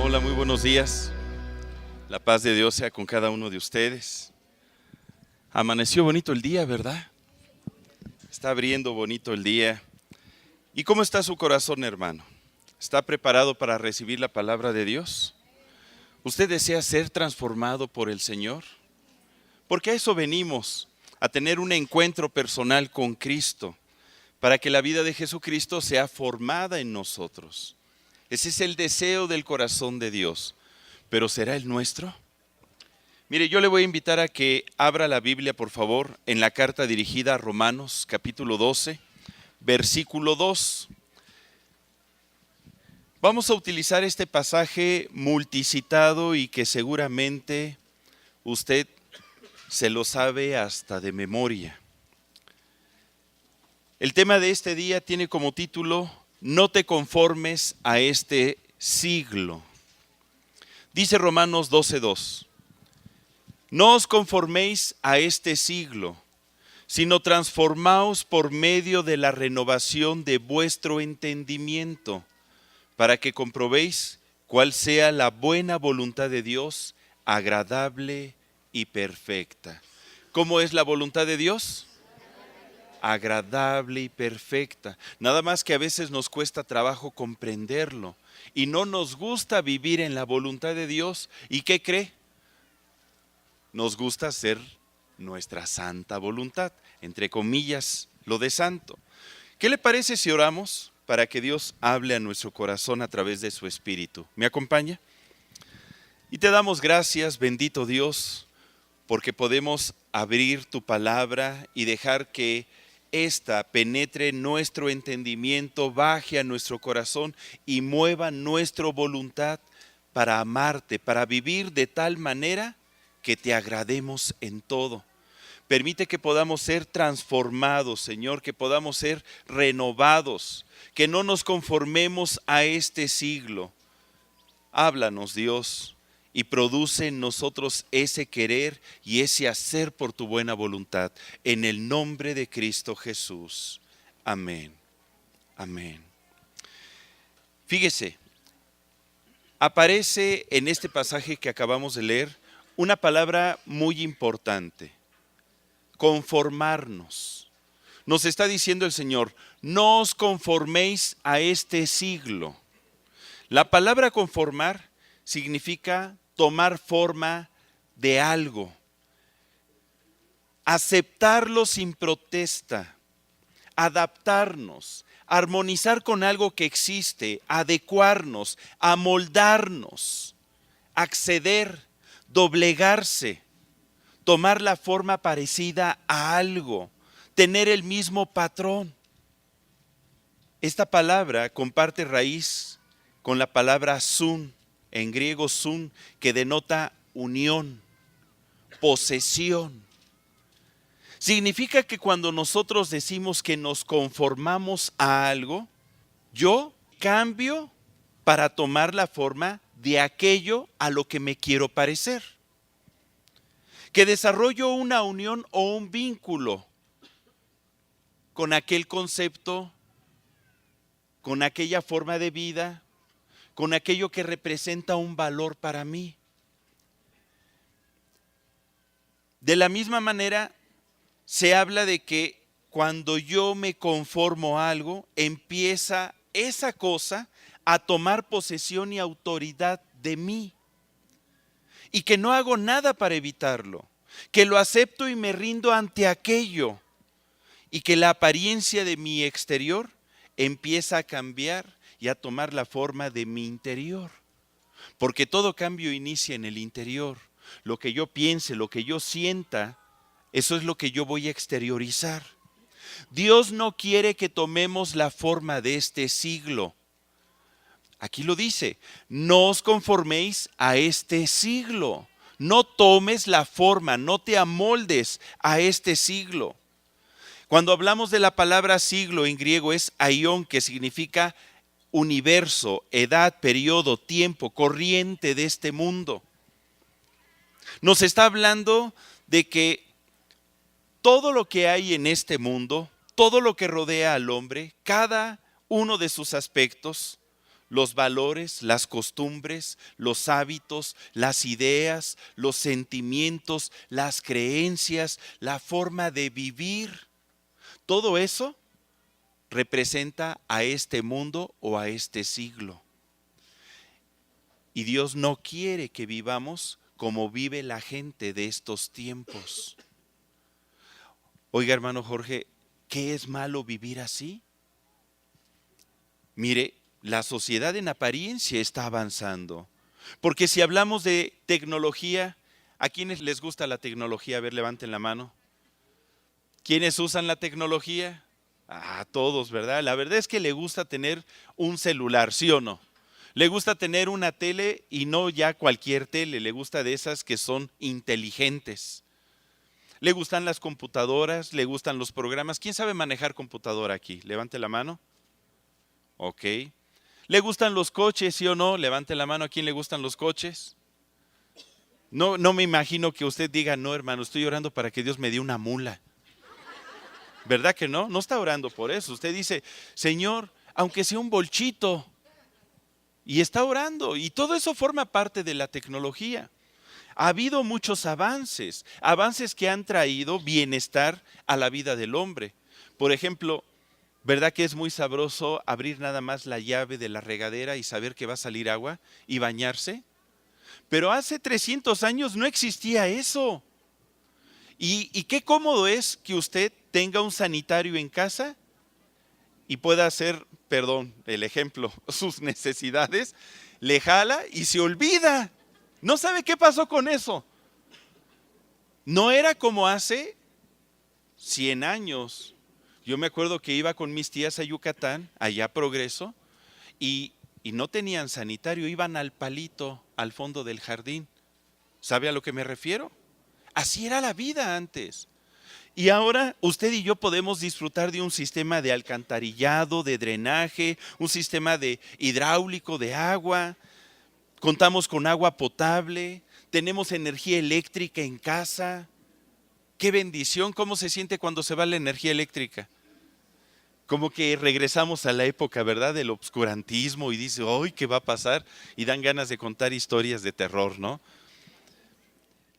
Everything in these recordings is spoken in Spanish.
Hola, muy buenos días. La paz de Dios sea con cada uno de ustedes. Amaneció bonito el día, ¿verdad? Está abriendo bonito el día. ¿Y cómo está su corazón, hermano? ¿Está preparado para recibir la palabra de Dios? ¿Usted desea ser transformado por el Señor? Porque a eso venimos, a tener un encuentro personal con Cristo, para que la vida de Jesucristo sea formada en nosotros. Ese es el deseo del corazón de Dios. ¿Pero será el nuestro? Mire, yo le voy a invitar a que abra la Biblia, por favor, en la carta dirigida a Romanos, capítulo 12, versículo 2. Vamos a utilizar este pasaje multicitado y que seguramente usted se lo sabe hasta de memoria. El tema de este día tiene como título: No te conformes a este siglo. Dice Romanos 12:2. No os conforméis a este siglo, sino transformaos por medio de la renovación de vuestro entendimiento, para que comprobéis cuál sea la buena voluntad de Dios, agradable y perfecta. ¿Cómo es la voluntad de Dios? Agradable y perfecta. Nada más que a veces nos cuesta trabajo comprenderlo y no nos gusta vivir en la voluntad de Dios. ¿Y qué cree? Nos gusta hacer nuestra santa voluntad, entre comillas, lo de santo. ¿Qué le parece si oramos para que Dios hable a nuestro corazón a través de su Espíritu? ¿Me acompaña? Y te damos gracias, bendito Dios, porque podemos abrir tu palabra y dejar que ésta penetre nuestro entendimiento, baje a nuestro corazón y mueva nuestra voluntad para amarte, para vivir de tal manera que te agrademos en todo. Permite que podamos ser transformados, Señor, que podamos ser renovados, que no nos conformemos a este siglo. Háblanos, Dios, y produce en nosotros ese querer y ese hacer por tu buena voluntad. En el nombre de Cristo Jesús. Amén. Amén. Fíjese, aparece en este pasaje que acabamos de leer una palabra muy importante: conformarnos. Nos está diciendo el Señor, no os conforméis a este siglo. La palabra conformar significa tomar forma de algo, aceptarlo sin protesta, adaptarnos, armonizar con algo que existe, adecuarnos, amoldarnos, acceder, doblegarse, tomar la forma parecida a algo, tener el mismo patrón. Esta palabra comparte raíz con la palabra sun, en griego sun, que denota unión, posesión. Significa que cuando nosotros decimos que nos conformamos a algo, yo cambio para tomar la forma de aquello a lo que me quiero parecer. Que desarrollo una unión o un vínculo con aquel concepto, con aquella forma de vida, con aquello que representa un valor para mí. De la misma manera, se habla de que cuando yo me conformo a algo, empieza esa cosa a tomar posesión y autoridad de mí. Y que no hago nada para evitarlo, que lo acepto y me rindo ante aquello, y que la apariencia de mi exterior empieza a cambiar y a tomar la forma de mi interior. Porque todo cambio inicia en el interior. Lo que yo piense, lo que yo sienta, eso es lo que yo voy a exteriorizar. Dios no quiere que tomemos la forma de este siglo. Aquí lo dice, no os conforméis a este siglo. No tomes la forma, no te amoldes a este siglo. Cuando hablamos de la palabra siglo en griego es aion, que significa universo, edad, periodo, tiempo, corriente de este mundo. Nos está hablando de que todo lo que hay en este mundo, todo lo que rodea al hombre, cada uno de sus aspectos, los valores, las costumbres, los hábitos, las ideas, los sentimientos, las creencias, la forma de vivir. Todo eso representa a este mundo o a este siglo. Y Dios no quiere que vivamos como vive la gente de estos tiempos. Oiga, hermano Jorge, ¿qué es malo vivir así? Mire, la sociedad en apariencia está avanzando. Porque si hablamos de tecnología, ¿a quiénes les gusta la tecnología? A ver, levanten la mano. ¿Quiénes usan la tecnología? A todos, ¿verdad? La verdad es que le gusta tener un celular, ¿sí o no? Le gusta tener una tele y no ya cualquier tele, le gusta de esas que son inteligentes. Le gustan las computadoras, le gustan los programas. ¿Quién sabe manejar computadora aquí? Levante la mano. Ok. ¿Le gustan los coches, sí o no? Levante la mano. ¿A quién le gustan los coches? No, no me imagino que usted diga, no, hermano, estoy orando para que Dios me dé una mula. ¿Verdad que no? No está orando por eso. Usted dice, Señor, aunque sea un bolchito. Y está orando. Y todo eso forma parte de la tecnología. Ha habido muchos avances, avances que han traído bienestar a la vida del hombre. Por ejemplo, ¿verdad que es muy sabroso abrir nada más la llave de la regadera y saber que va a salir agua y bañarse? Pero hace 300 años no existía eso. Y qué cómodo es que usted tenga un sanitario en casa y pueda hacer, perdón, el ejemplo, sus necesidades, le jala y se olvida. No sabe qué pasó con eso. No era como hace 100 años. Yo me acuerdo que iba con mis tías a Yucatán, allá a Progreso, y no tenían sanitario, iban al palito, al fondo del jardín. ¿Sabe a lo que me refiero? Así era la vida antes. Y ahora usted y yo podemos disfrutar de un sistema de alcantarillado, de drenaje, un sistema de hidráulico de agua. Contamos con agua potable, tenemos energía eléctrica en casa. Qué bendición, ¿cómo se siente cuando se va la energía eléctrica? Como que regresamos a la época, ¿verdad? Del obscurantismo y dice, ¡ay, qué va a pasar! Y dan ganas de contar historias de terror, ¿no?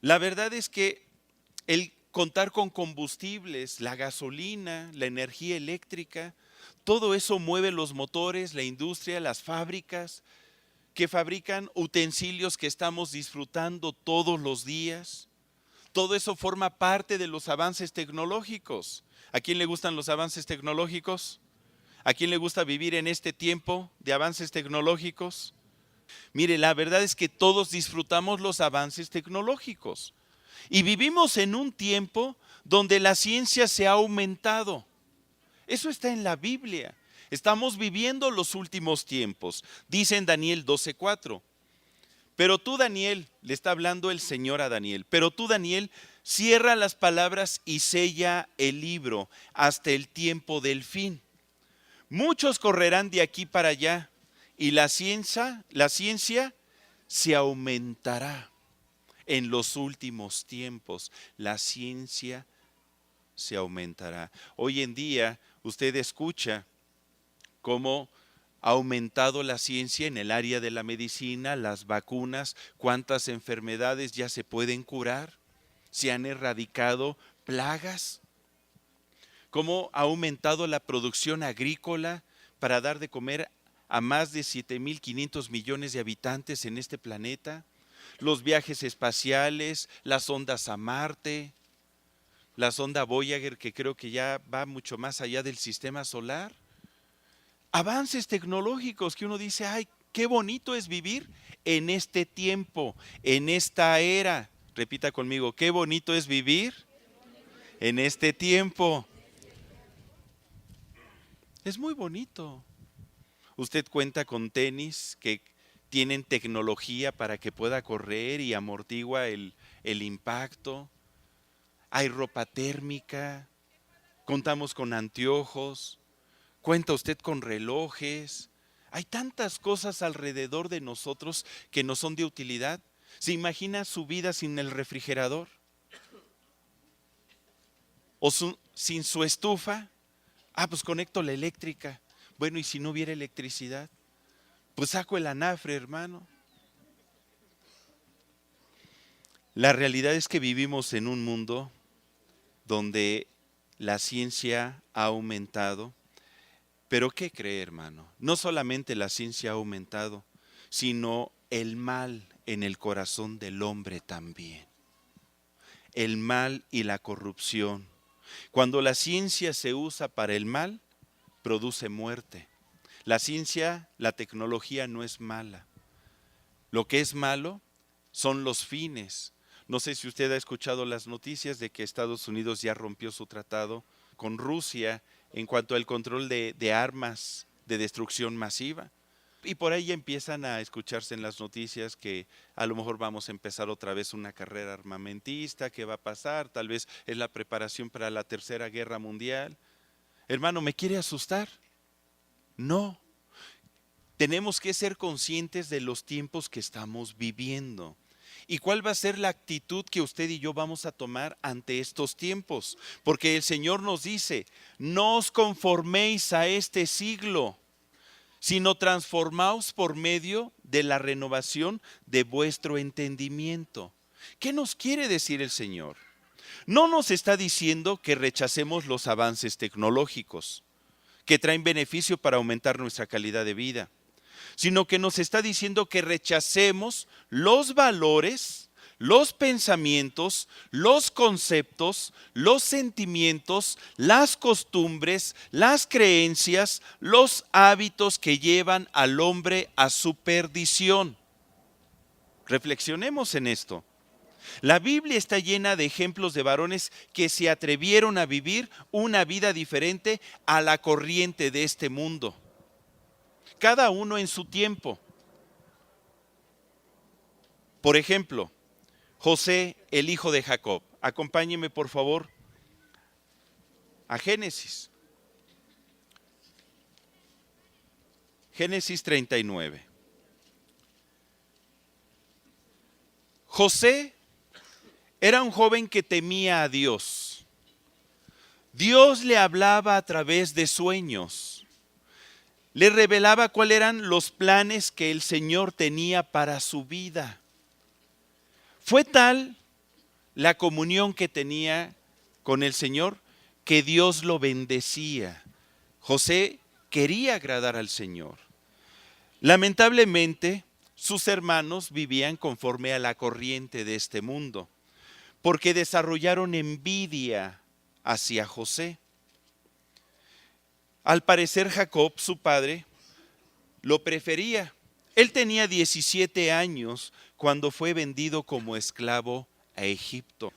La verdad es que el contar con combustibles, la gasolina, la energía eléctrica, todo eso mueve los motores, la industria, las fábricas que fabrican utensilios que estamos disfrutando todos los días. Todo eso forma parte de los avances tecnológicos. ¿A quién le gustan los avances tecnológicos? ¿A quién le gusta vivir en este tiempo de avances tecnológicos? Mire, la verdad es que todos disfrutamos los avances tecnológicos. Y vivimos en un tiempo donde la ciencia se ha aumentado. Eso está en la Biblia. Estamos viviendo los últimos tiempos. Dice en Daniel 12:4. Pero tú, Daniel, le está hablando el Señor a Daniel, pero tú, Daniel, cierra las palabras y sella el libro hasta el tiempo del fin. Muchos correrán de aquí para allá y la ciencia se aumentará. En los últimos tiempos, la ciencia se aumentará. Hoy en día, usted escucha cómo ha aumentado la ciencia en el área de la medicina, las vacunas, cuántas enfermedades ya se pueden curar, se han erradicado plagas, cómo ha aumentado la producción agrícola para dar de comer a más de 7.500 millones de habitantes en este planeta, los viajes espaciales, las ondas a Marte, la sonda Voyager que creo que ya va mucho más allá del sistema solar. Avances tecnológicos que uno dice, ay, qué bonito es vivir en este tiempo, en esta era. Repita conmigo, qué bonito es vivir en este tiempo. Es muy bonito. Usted cuenta con tenis que tienen tecnología para que pueda correr y amortigua el impacto. Hay ropa térmica, contamos con anteojos, cuenta usted con relojes. Hay tantas cosas alrededor de nosotros que nos son de utilidad. ¿Se imagina su vida sin el refrigerador? ¿O sin su estufa? Ah, pues conecto la eléctrica. Bueno, ¿y si no hubiera electricidad? Pues saco el anafre, hermano. La realidad es que vivimos en un mundo donde la ciencia ha aumentado. Pero ¿qué cree, hermano? No solamente la ciencia ha aumentado, sino el mal en el corazón del hombre también. El mal y la corrupción. Cuando la ciencia se usa para el mal, produce muerte. La ciencia, la tecnología no es mala. Lo que es malo son los fines. No sé si usted ha escuchado las noticias de que Estados Unidos ya rompió su tratado con Rusia en cuanto al control de armas de destrucción masiva. Y por ahí empiezan a escucharse en las noticias que a lo mejor vamos a empezar otra vez una carrera armamentista, ¿qué va a pasar? Tal vez es la preparación para la Tercera Guerra Mundial. Hermano, ¿me quiere asustar? No. Tenemos que ser conscientes de los tiempos que estamos viviendo. ¿Y cuál va a ser la actitud que usted y yo vamos a tomar ante estos tiempos? Porque el Señor nos dice, no os conforméis a este siglo, sino transformaos por medio de la renovación de vuestro entendimiento. ¿Qué nos quiere decir el Señor? No nos está diciendo que rechacemos los avances tecnológicos, que traen beneficio para aumentar nuestra calidad de vida, sino que nos está diciendo que rechacemos los valores, los pensamientos, los conceptos, los sentimientos, las costumbres, las creencias, los hábitos que llevan al hombre a su perdición. Reflexionemos en esto. La Biblia está llena de ejemplos de varones que se atrevieron a vivir una vida diferente a la corriente de este mundo. Cada uno en su tiempo. Por ejemplo, José, el hijo de Jacob. Acompáñeme por favor a Génesis. Génesis 39. José era un joven que temía a Dios. Dios le hablaba a través de sueños. Le revelaba cuáles eran los planes que el Señor tenía para su vida. Fue tal la comunión que tenía con el Señor que Dios lo bendecía. José quería agradar al Señor. Lamentablemente, sus hermanos vivían conforme a la corriente de este mundo, porque desarrollaron envidia hacia José. Al parecer, Jacob, su padre, lo prefería. Él tenía 17 años cuando fue vendido como esclavo a Egipto.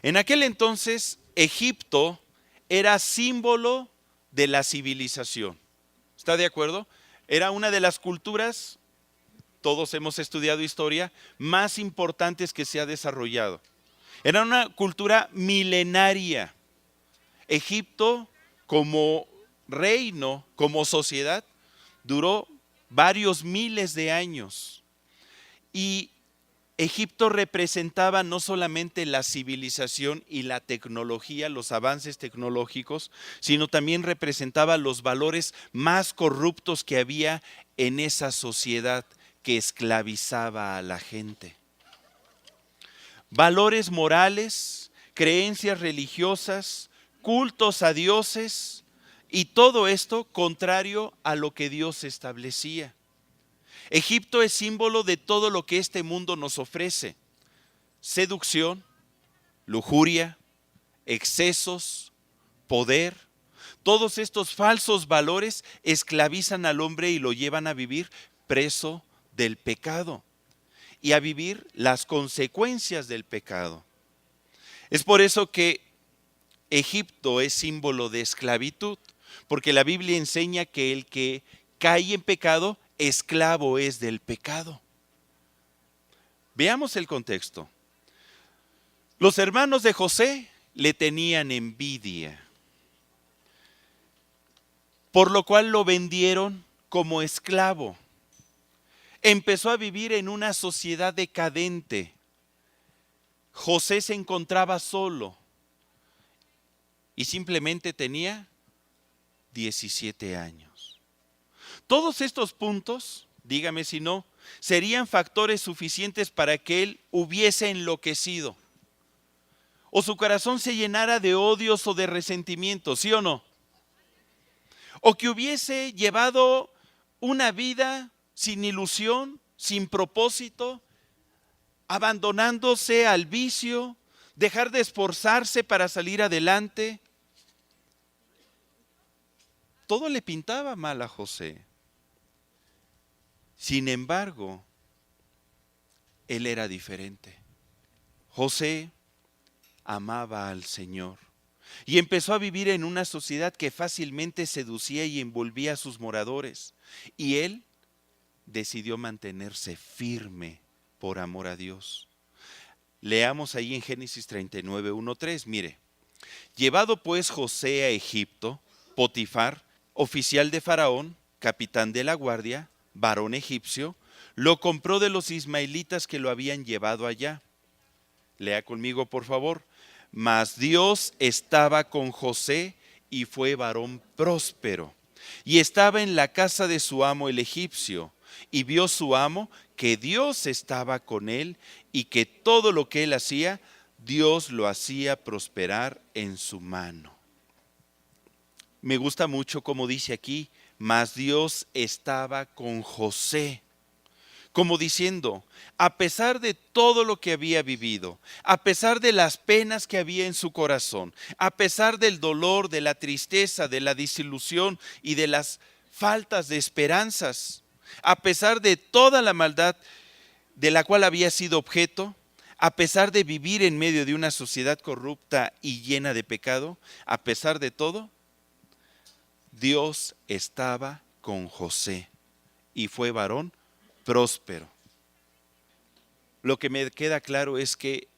En aquel entonces, Egipto era símbolo de la civilización. ¿Está de acuerdo? Era una de las culturas, todos hemos estudiado historia, más importantes que se ha desarrollado. Era una cultura milenaria. Egipto, como reino, como sociedad, duró varios miles de años. Y Egipto representaba no solamente la civilización y la tecnología, los avances tecnológicos, sino también representaba los valores más corruptos que había en esa sociedad que esclavizaba a la gente. Valores morales, creencias religiosas, cultos a dioses y todo esto contrario a lo que Dios establecía. Egipto es símbolo de todo lo que este mundo nos ofrece: seducción, lujuria, excesos, poder. Todos estos falsos valores esclavizan al hombre y lo llevan a vivir preso del pecado y a vivir las consecuencias del pecado. Es por eso que Egipto es símbolo de esclavitud, porque la Biblia enseña que el que cae en pecado, esclavo es del pecado. Veamos el contexto. Los hermanos de José le tenían envidia, por lo cual lo vendieron como esclavo. Empezó a vivir en una sociedad decadente. José se encontraba solo y simplemente tenía 17 años. Todos estos puntos dígame si no, serían factores suficientes para que él hubiese enloquecido o su corazón se llenara de odios o de resentimientos, ¿sí o no? O que hubiese llevado una vida sin ilusión, sin propósito, abandonándose al vicio, dejar de esforzarse para salir adelante. Todo le pintaba mal a José. Sin embargo, él era diferente. José amaba al Señor y empezó a vivir en una sociedad que fácilmente seducía y envolvía a sus moradores. Y él decidió mantenerse firme por amor a Dios. Leamos ahí en Génesis 39, 1-3, mire. Llevado pues José a Egipto, Potifar, oficial de Faraón, capitán de la guardia, varón egipcio, lo compró de los ismaelitas que lo habían llevado allá. Lea conmigo, por favor. Mas Dios estaba con José y fue varón próspero. Y estaba en la casa de su amo el egipcio. Y vio su amo que Dios estaba con él y que todo lo que él hacía, Dios lo hacía prosperar en su mano. Me gusta mucho como dice aquí, mas Dios estaba con José. Como diciendo, a pesar de todo lo que había vivido, a pesar de las penas que había en su corazón, a pesar del dolor, de la tristeza, de la desilusión y de las faltas de esperanzas, a pesar de toda la maldad de la cual había sido objeto, a pesar de vivir en medio de una sociedad corrupta y llena de pecado, a pesar de todo, Dios estaba con José y fue varón próspero. Lo que me queda claro es que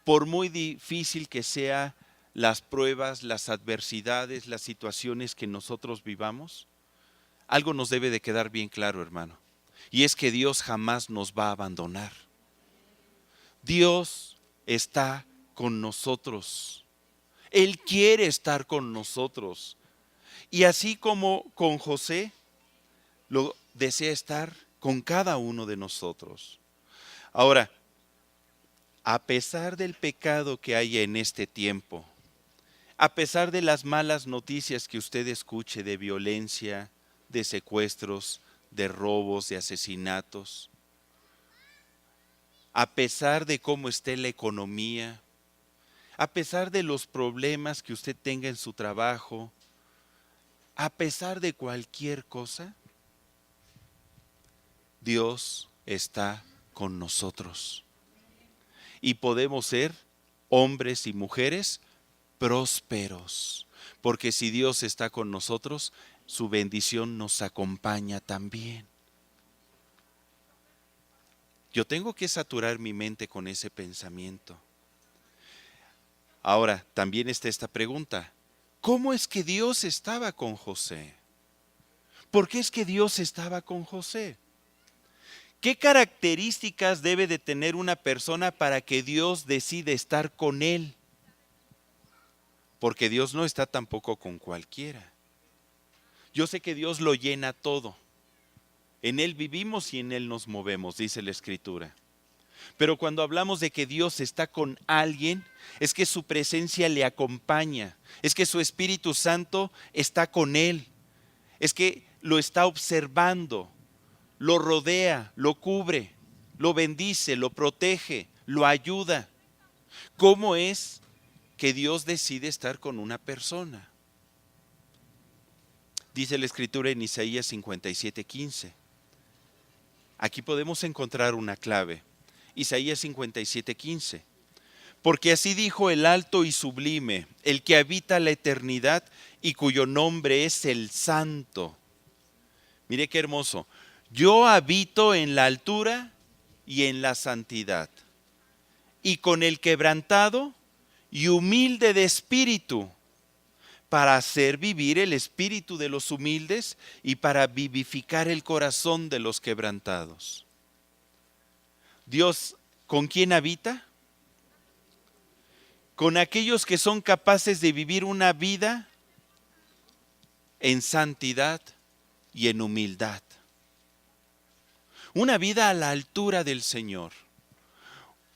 por muy difícil que sean las pruebas, las adversidades, las situaciones que nosotros vivamos, algo nos debe de quedar bien claro, hermano, y es que Dios jamás nos va a abandonar. Dios está con nosotros. Él quiere estar con nosotros. Y así como con José, lo desea estar con cada uno de nosotros. Ahora, a pesar del pecado que hay en este tiempo, a pesar de las malas noticias que usted escuche de violencia, de secuestros, de robos, de asesinatos, a pesar de cómo esté la economía, a pesar de los problemas que usted tenga en su trabajo, a pesar de cualquier cosa, Dios está con nosotros. Y podemos ser hombres y mujeres prósperos, porque si Dios está con nosotros, su bendición nos acompaña también. Yo tengo que saturar mi mente con ese pensamiento. Ahora, también está esta pregunta. ¿Cómo es que Dios estaba con José? ¿Por qué es que Dios estaba con José? ¿Qué características debe de tener una persona para que Dios decida estar con él? Porque Dios no está tampoco con cualquiera. Yo sé que Dios lo llena todo. En Él vivimos y en Él nos movemos, dice la Escritura. Pero cuando hablamos de que Dios está con alguien, es que su presencia le acompaña, es que su Espíritu Santo está con él, es que lo está observando, lo rodea, lo cubre, lo bendice, lo protege, lo ayuda. ¿Cómo es que Dios decide estar con una persona? Dice la Escritura en Isaías 57:15. Aquí podemos encontrar una clave. Isaías 57:15. Porque así dijo el alto y sublime, el que habita la eternidad y cuyo nombre es el Santo. Mire qué hermoso. Yo habito en la altura y en la santidad, y con el quebrantado y humilde de espíritu, para hacer vivir el espíritu de los humildes y para vivificar el corazón de los quebrantados. Dios, ¿con quién habita? Con aquellos que son capaces de vivir una vida en santidad y en humildad. una vida a la altura del Señor,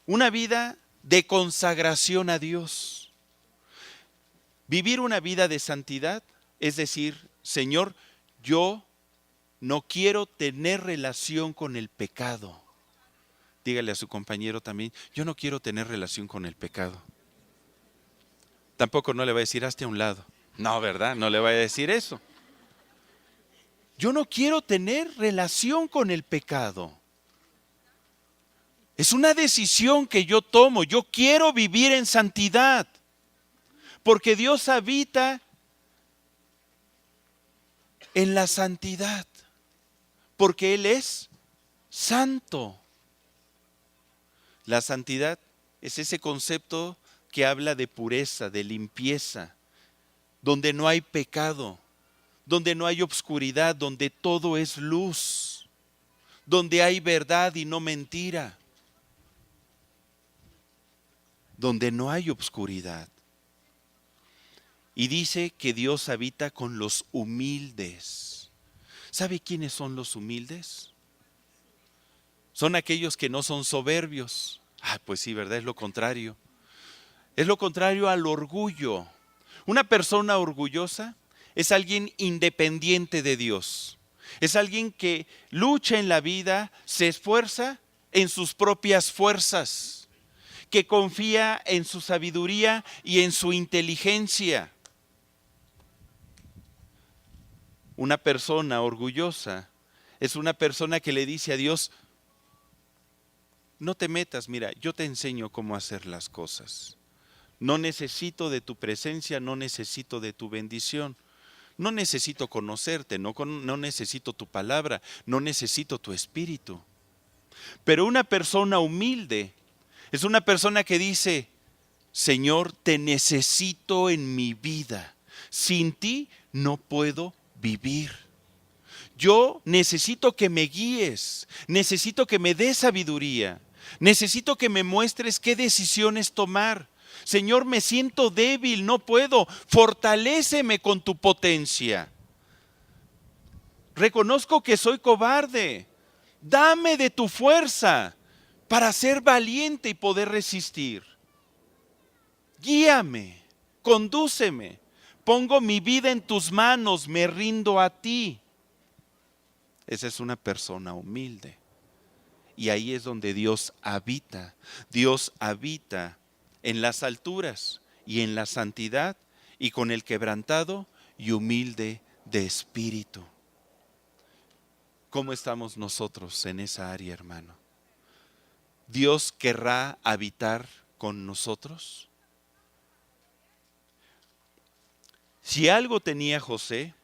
una vida de consagración a Dios. Vivir una vida de santidad es decir, Señor, yo no quiero tener relación con el pecado. Dígale a su compañero también, yo no quiero tener relación con el pecado. Tampoco no le va a decir, hazte a un lado. No, ¿verdad? No le va a decir eso. Yo no quiero tener relación con el pecado. Es una decisión que yo tomo. Yo quiero vivir en santidad. Porque Dios habita en la santidad. Porque Él es santo. La santidad es ese concepto que habla de pureza, de limpieza, donde no hay pecado, donde no hay obscuridad, donde todo es luz, donde hay verdad y no mentira, donde no hay obscuridad. Y dice que Dios habita con los humildes. ¿Sabe quiénes son los humildes? Son aquellos que no son soberbios. Pues sí, ¿verdad? Es lo contrario. Es lo contrario al orgullo. Una persona orgullosa es alguien independiente de Dios. Es alguien que lucha en la vida, se esfuerza en sus propias fuerzas, que confía en su sabiduría y en su inteligencia. Una persona orgullosa es una persona que le dice a Dios, no te metas, mira, yo te enseño cómo hacer las cosas. No necesito de tu presencia, no necesito de tu bendición. No necesito conocerte, no necesito tu palabra, no necesito tu espíritu. Pero una persona humilde es una persona que dice, Señor, te necesito en mi vida. Sin ti no puedo vivir. Yo necesito que me guíes, necesito que me des sabiduría, necesito que me muestres qué decisiones tomar. Señor, me siento débil, no puedo, fortaléceme con tu potencia. Reconozco que soy cobarde, dame de tu fuerza para ser valiente y poder resistir. Guíame, condúceme, pongo mi vida en tus manos, me rindo a ti. Esa es una persona humilde. Y ahí es donde Dios habita. Dios habita en las alturas y en la santidad y con el quebrantado y humilde de espíritu. ¿Cómo estamos nosotros en esa área, hermano? ¿Dios querrá habitar con nosotros? Si algo tenía José,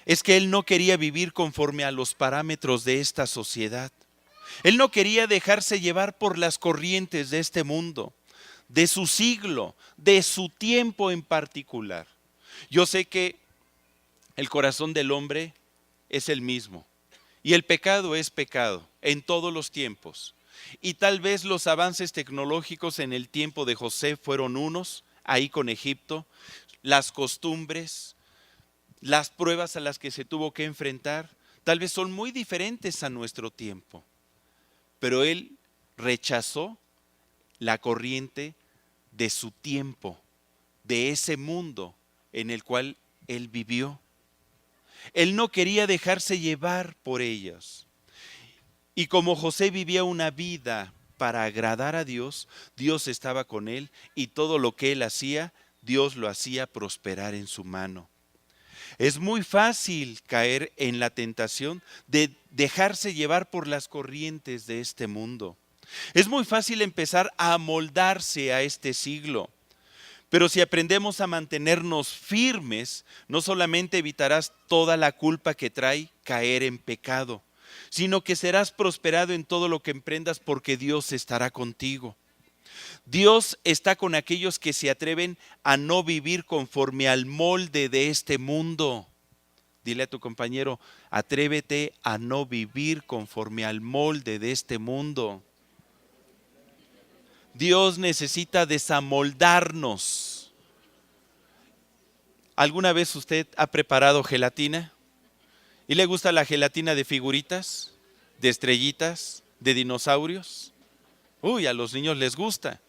es que él no quería vivir conforme a los parámetros de esta sociedad. Él no quería dejarse llevar por las corrientes de este mundo, de su siglo, de su tiempo en particular. Yo sé que el corazón del hombre es el mismo y el pecado es pecado en todos los tiempos. Y tal vez los avances tecnológicos en el tiempo de José fueron unos, ahí con Egipto, las costumbres, las pruebas a las que se tuvo que enfrentar, tal vez son muy diferentes a nuestro tiempo. Pero él rechazó la corriente de su tiempo, de ese mundo en el cual él vivió. Él no quería dejarse llevar por ellas. Y como José vivía una vida para agradar a Dios, Dios estaba con él y todo lo que él hacía, Dios lo hacía prosperar en su mano. Es muy fácil caer en la tentación de dejarse llevar por las corrientes de este mundo. Es muy fácil empezar a amoldarse a este siglo. Pero si aprendemos a mantenernos firmes, no solamente evitarás toda la culpa que trae caer en pecado, sino que serás prosperado en todo lo que emprendas porque Dios estará contigo. Dios está con aquellos que se atreven a no vivir conforme al molde de este mundo. Dile a tu compañero, atrévete a no vivir conforme al molde de este mundo. Dios necesita desamoldarnos. ¿Alguna vez usted ha preparado gelatina? ¿Y le gusta la gelatina de figuritas? de estrellitas, de dinosaurios. Uy, a los niños les gusta.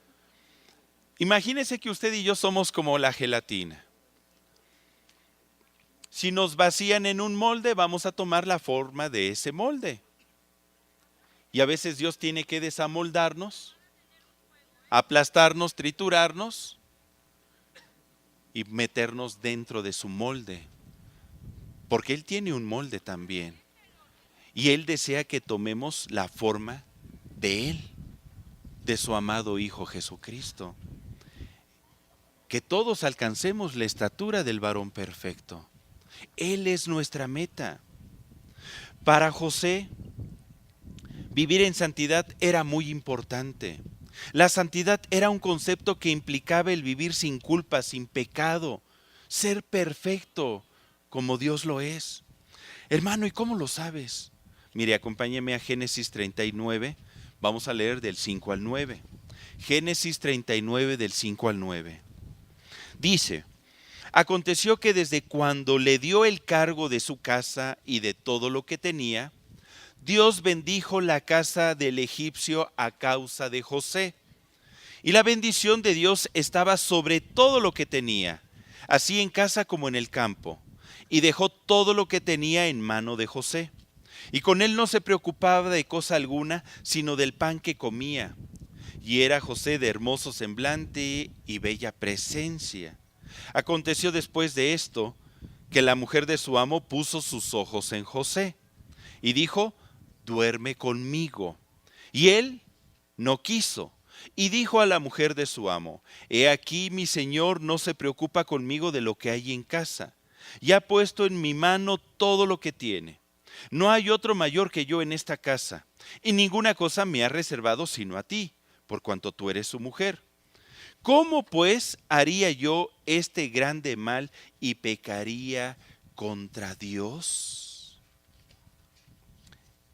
Imagínese que usted y yo somos como la gelatina. Si nos vacían en un molde, vamos a tomar la forma de ese molde. Y a veces Dios tiene que desamoldarnos, aplastarnos, triturarnos y meternos dentro de su molde. Porque Él tiene un molde también. Y Él desea que tomemos la forma de Él, de su amado Hijo Jesucristo. Que todos alcancemos la estatura del varón perfecto. Él es nuestra meta. Para José, vivir en santidad era muy importante. La santidad era un concepto que implicaba el vivir sin culpa, sin pecado, ser perfecto como Dios lo es. Hermano, ¿y cómo lo sabes? Mire, acompáñeme a Génesis 39, vamos a leer del 5 al 9. Génesis 39 del 5 al 9. Dice: aconteció que desde cuando le dio el cargo de su casa y de todo lo que tenía, Dios bendijo la casa del egipcio a causa de José. Y la bendición de Dios estaba sobre todo lo que tenía, así en casa como en el campo. Y dejó todo lo que tenía en mano de José. Y con él no se preocupaba de cosa alguna, sino del pan que comía. Y era José de hermoso semblante y bella presencia. Aconteció después de esto, que la mujer de su amo puso sus ojos en José, y dijo: duerme conmigo. Y él no quiso. Y dijo a la mujer de su amo: he aquí mi señor no se preocupa conmigo de lo que hay en casa, y ha puesto en mi mano todo lo que tiene. No hay otro mayor que yo en esta casa, y ninguna cosa me ha reservado sino a ti, por cuanto tú eres su mujer. ¿Cómo pues haría yo este grande mal y pecaría contra Dios?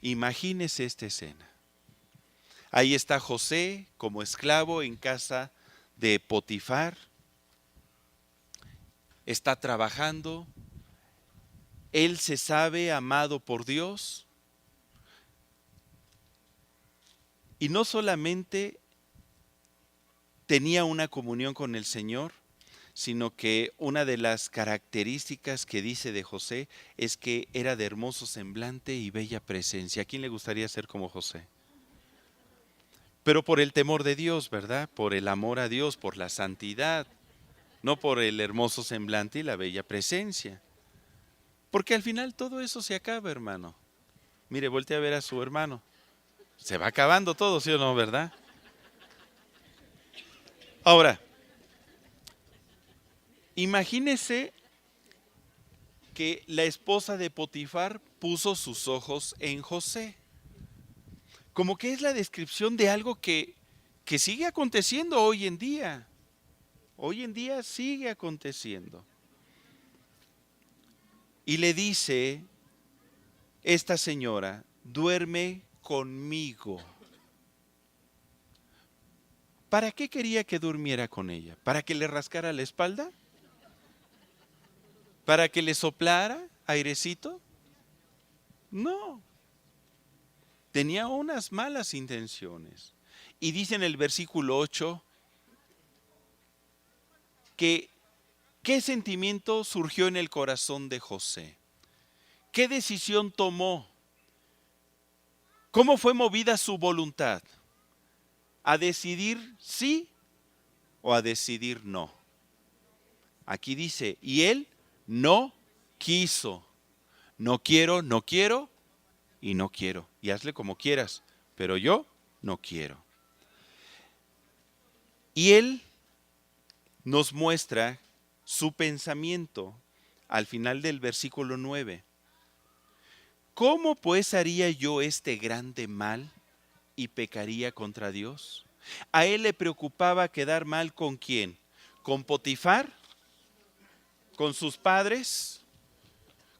Imagínese esta escena. Ahí está José como esclavo en casa de Potifar. Está trabajando. Él se sabe amado por Dios. Y no solamente tenía una comunión con el Señor, sino que una de las características que dice de José es que era de hermoso semblante y bella presencia. ¿A quién le gustaría ser como José? Pero por el temor de Dios, ¿verdad? Por el amor a Dios, por la santidad, no por el hermoso semblante y la bella presencia. Porque al final todo eso se acaba, hermano. Mire, voltea a ver a su hermano. Se va acabando todo, ¿sí o no, verdad? Ahora, imagínese que la esposa de Potifar puso sus ojos en José. Como que es la descripción de algo que sigue aconteciendo hoy en día. Hoy en día sigue aconteciendo. Y le dice esta señora: duerme conmigo. ¿Para qué quería que durmiera con ella? ¿Para que le rascara la espalda? ¿Para que le soplara airecito? No. Tenía unas malas intenciones. Y dice en el versículo 8 que ¿qué sentimiento surgió en el corazón de José? ¿Qué decisión tomó? ¿Cómo fue movida su voluntad? ¿A decidir sí o a decidir no? Aquí dice: y él no quiso. No quiero, no quiero y no quiero. Y hazle como quieras, pero yo no quiero. Y él nos muestra su pensamiento al final del versículo 9. ¿Cómo pues haría yo este grande mal y pecaría contra Dios? A él le preocupaba quedar mal ¿con quién? ¿Con Potifar? ¿Con sus padres?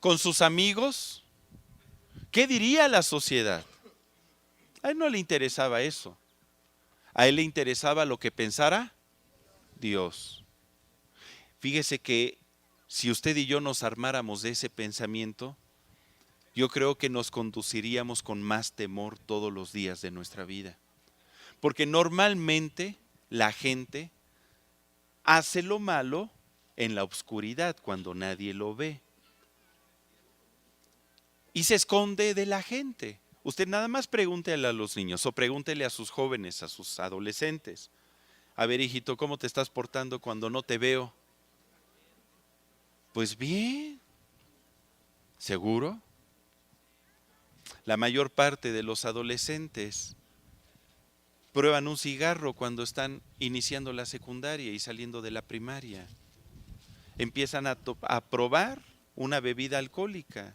¿Con sus amigos? ¿Qué diría la sociedad? A él no le interesaba eso. A él le interesaba lo que pensara Dios. Fíjese que si usted y yo nos armáramos de ese pensamiento, yo creo que nos conduciríamos con más temor todos los días de nuestra vida. Porque normalmente la gente hace lo malo en la oscuridad cuando nadie lo ve. Y se esconde de la gente. Usted nada más pregúntele a los niños o pregúntele a sus jóvenes, a sus adolescentes. A ver, hijito, ¿cómo te estás portando cuando no te veo? Pues bien, ¿seguro? La mayor parte de los adolescentes prueban un cigarro cuando están iniciando la secundaria y saliendo de la primaria. Empiezan a probar una bebida alcohólica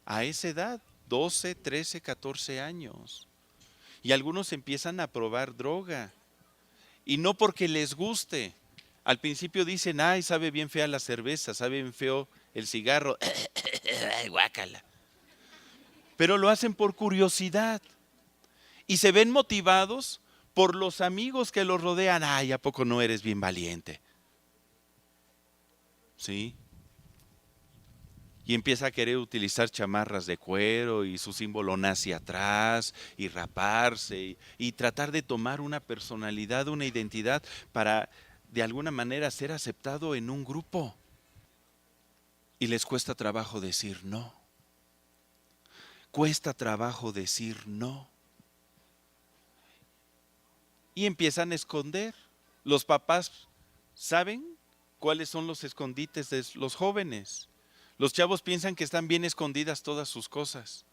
a esa edad, 12, 13, 14 años. Y algunos empiezan a probar droga. Y no porque les guste. Al principio dicen, ay, sabe bien fea la cerveza, sabe bien feo el cigarro. Guácala. Pero lo hacen por curiosidad. Y se ven motivados por los amigos que los rodean. Ay, ¿a poco no eres bien valiente? ¿Sí? Y empieza a querer utilizar chamarras de cuero y su símbolo nazi atrás y raparse y tratar de tomar una personalidad, una identidad para de alguna manera ser aceptado en un grupo. Y les cuesta trabajo decir no. Cuesta trabajo decir no. Y empiezan a esconder. Los papás saben cuáles son los escondites de los jóvenes. Los chavos piensan que están bien escondidas todas sus cosas.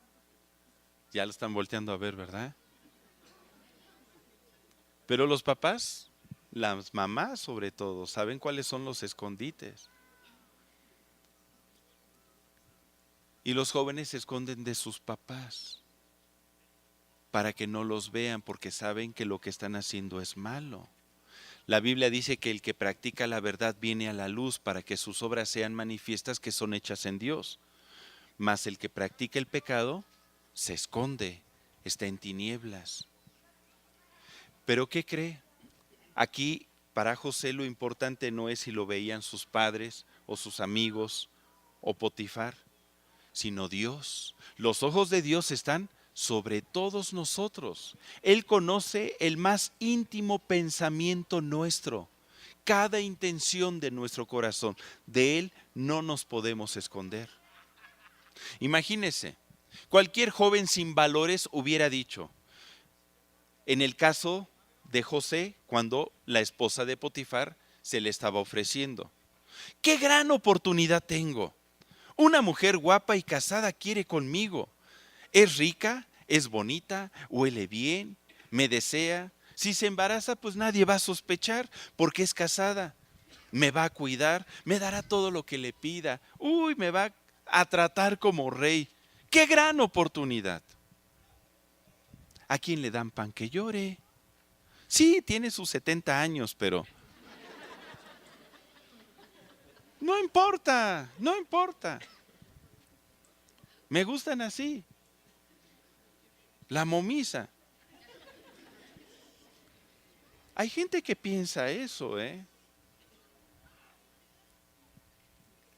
Ya lo están volteando a ver, ¿verdad? Pero los papás, las mamás sobre todo, saben cuáles son los escondites. Y los jóvenes se esconden de sus papás para que no los vean porque saben que lo que están haciendo es malo. La Biblia dice que el que practica la verdad viene a la luz para que sus obras sean manifiestas que son hechas en Dios. Mas el que practica el pecado se esconde, está en tinieblas. ¿Pero qué cree? Aquí para José lo importante no es si lo veían sus padres o sus amigos o Potifar, sino Dios. Los ojos de Dios están sobre todos nosotros. Él conoce el más íntimo pensamiento nuestro, cada intención de nuestro corazón. De Él no nos podemos esconder. Imagínese, cualquier joven sin valores hubiera dicho, en el caso de José, cuando la esposa de Potifar se le estaba ofreciendo, ¡qué gran oportunidad tengo! Una mujer guapa y casada quiere conmigo. Es rica, es bonita, huele bien, me desea. Si se embaraza, pues nadie va a sospechar porque es casada. Me va a cuidar, me dará todo lo que le pida. Uy, me va a tratar como rey. ¡Qué gran oportunidad! ¿A quién le dan pan que llore? Sí, tiene sus 70 años, pero no importa, no importa. Me gustan así. La momisa. Hay gente que piensa eso, ¿eh?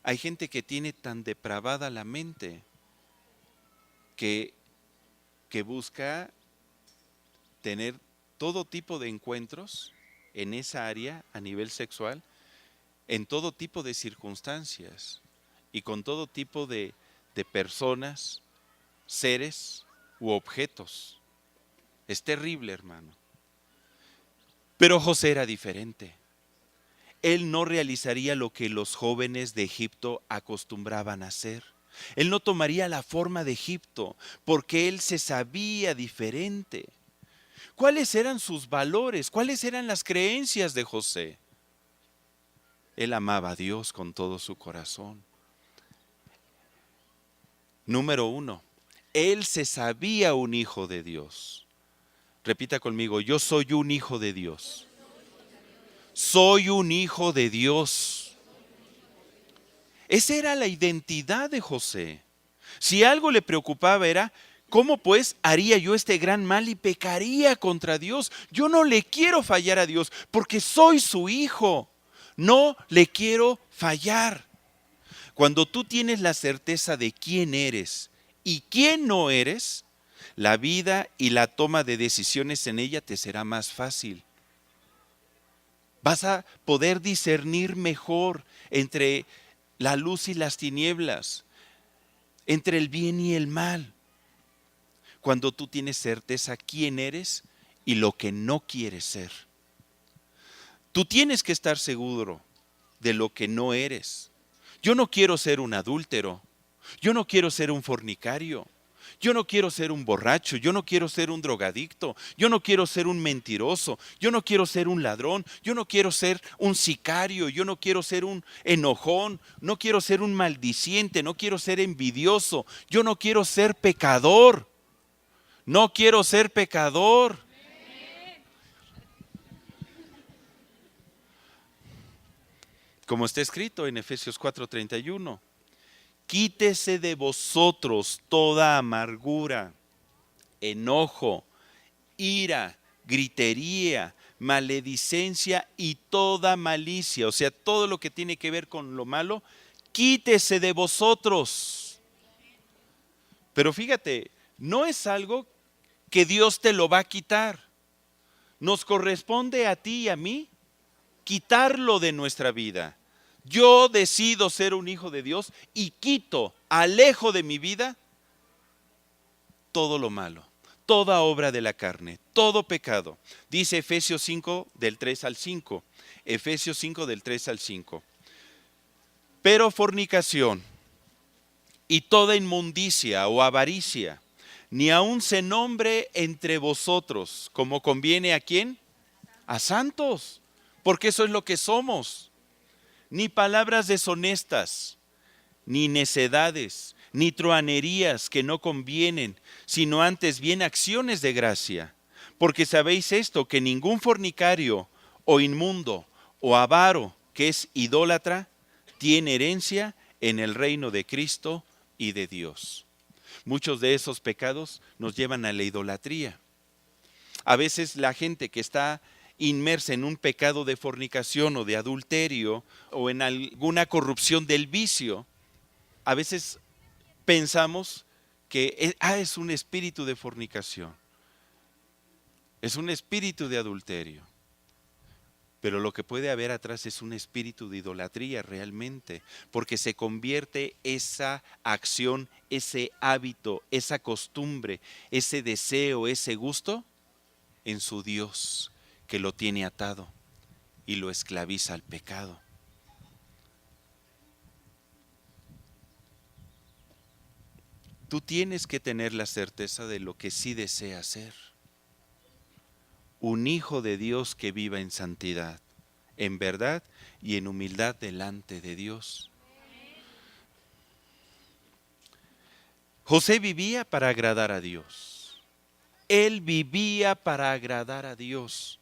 Hay gente que tiene tan depravada la mente que busca tener todo tipo de encuentros en esa área a nivel sexual, en todo tipo de circunstancias y con todo tipo de personas, seres u objetos. Es terrible, hermano. Pero José era diferente. Él no realizaría lo que los jóvenes de Egipto acostumbraban a hacer. Él no tomaría la forma de Egipto porque él se sabía diferente. ¿Cuáles eran sus valores? ¿Cuáles eran las creencias de José? Él amaba a Dios con todo su corazón. Número 1, él se sabía un hijo de Dios. Repita conmigo, yo soy un hijo de Dios. Soy un hijo de Dios. Esa era la identidad de José. Si algo le preocupaba era, ¿cómo pues haría yo este gran mal y pecaría contra Dios? Yo no le quiero fallar a Dios porque soy su hijo. No le quiero fallar. Cuando tú tienes la certeza de quién eres y quién no eres, la vida y la toma de decisiones en ella te será más fácil. Vas a poder discernir mejor entre la luz y las tinieblas, entre el bien y el mal, cuando tú tienes certeza quién eres y lo que no quieres ser. Tú tienes que estar seguro de lo que no eres. Yo no quiero ser un adúltero, yo no quiero ser un fornicario, yo no quiero ser un borracho, yo no quiero ser un drogadicto, yo no quiero ser un mentiroso, yo no quiero ser un ladrón, yo no quiero ser un sicario, yo no quiero ser un enojón, no quiero ser un maldiciente, no quiero ser envidioso, yo no quiero ser pecador, no quiero ser pecador. Como está escrito en Efesios 4:31. Quítese de vosotros toda amargura, enojo, ira, gritería, maledicencia y toda malicia. O sea, todo lo que tiene que ver con lo malo, quítese de vosotros. Pero fíjate, no es algo que Dios te lo va a quitar. Nos corresponde a ti y a mí quitarlo de nuestra vida. Yo decido ser un hijo de Dios y quito, alejo de mi vida todo lo malo, toda obra de la carne, todo pecado. Dice Efesios 5 del 3 al 5. Efesios 5 del 3 al 5. Pero fornicación y toda inmundicia o avaricia, ni aun se nombre entre vosotros, como conviene a quién, a santos, porque eso es lo que somos. Ni palabras deshonestas, ni necedades, ni truhanerías que no convienen, sino antes bien acciones de gracia. Porque sabéis esto, que ningún fornicario, o inmundo, o avaro, que es idólatra, tiene herencia en el reino de Cristo y de Dios. Muchos de esos pecados nos llevan a la idolatría. A veces la gente que está inmersa en un pecado de fornicación o de adulterio o en alguna corrupción del vicio, a veces pensamos que es un espíritu de fornicación, es un espíritu de adulterio. Pero lo que puede haber atrás es un espíritu de idolatría realmente, porque se convierte esa acción, ese hábito, esa costumbre, ese deseo, ese gusto en su Dios, que lo tiene atado y lo esclaviza al pecado. Tú tienes que tener la certeza de lo que sí deseas ser. Un hijo de Dios que viva en santidad, en verdad y en humildad delante de Dios. José vivía para agradar a Dios. Él vivía para agradar a Dios.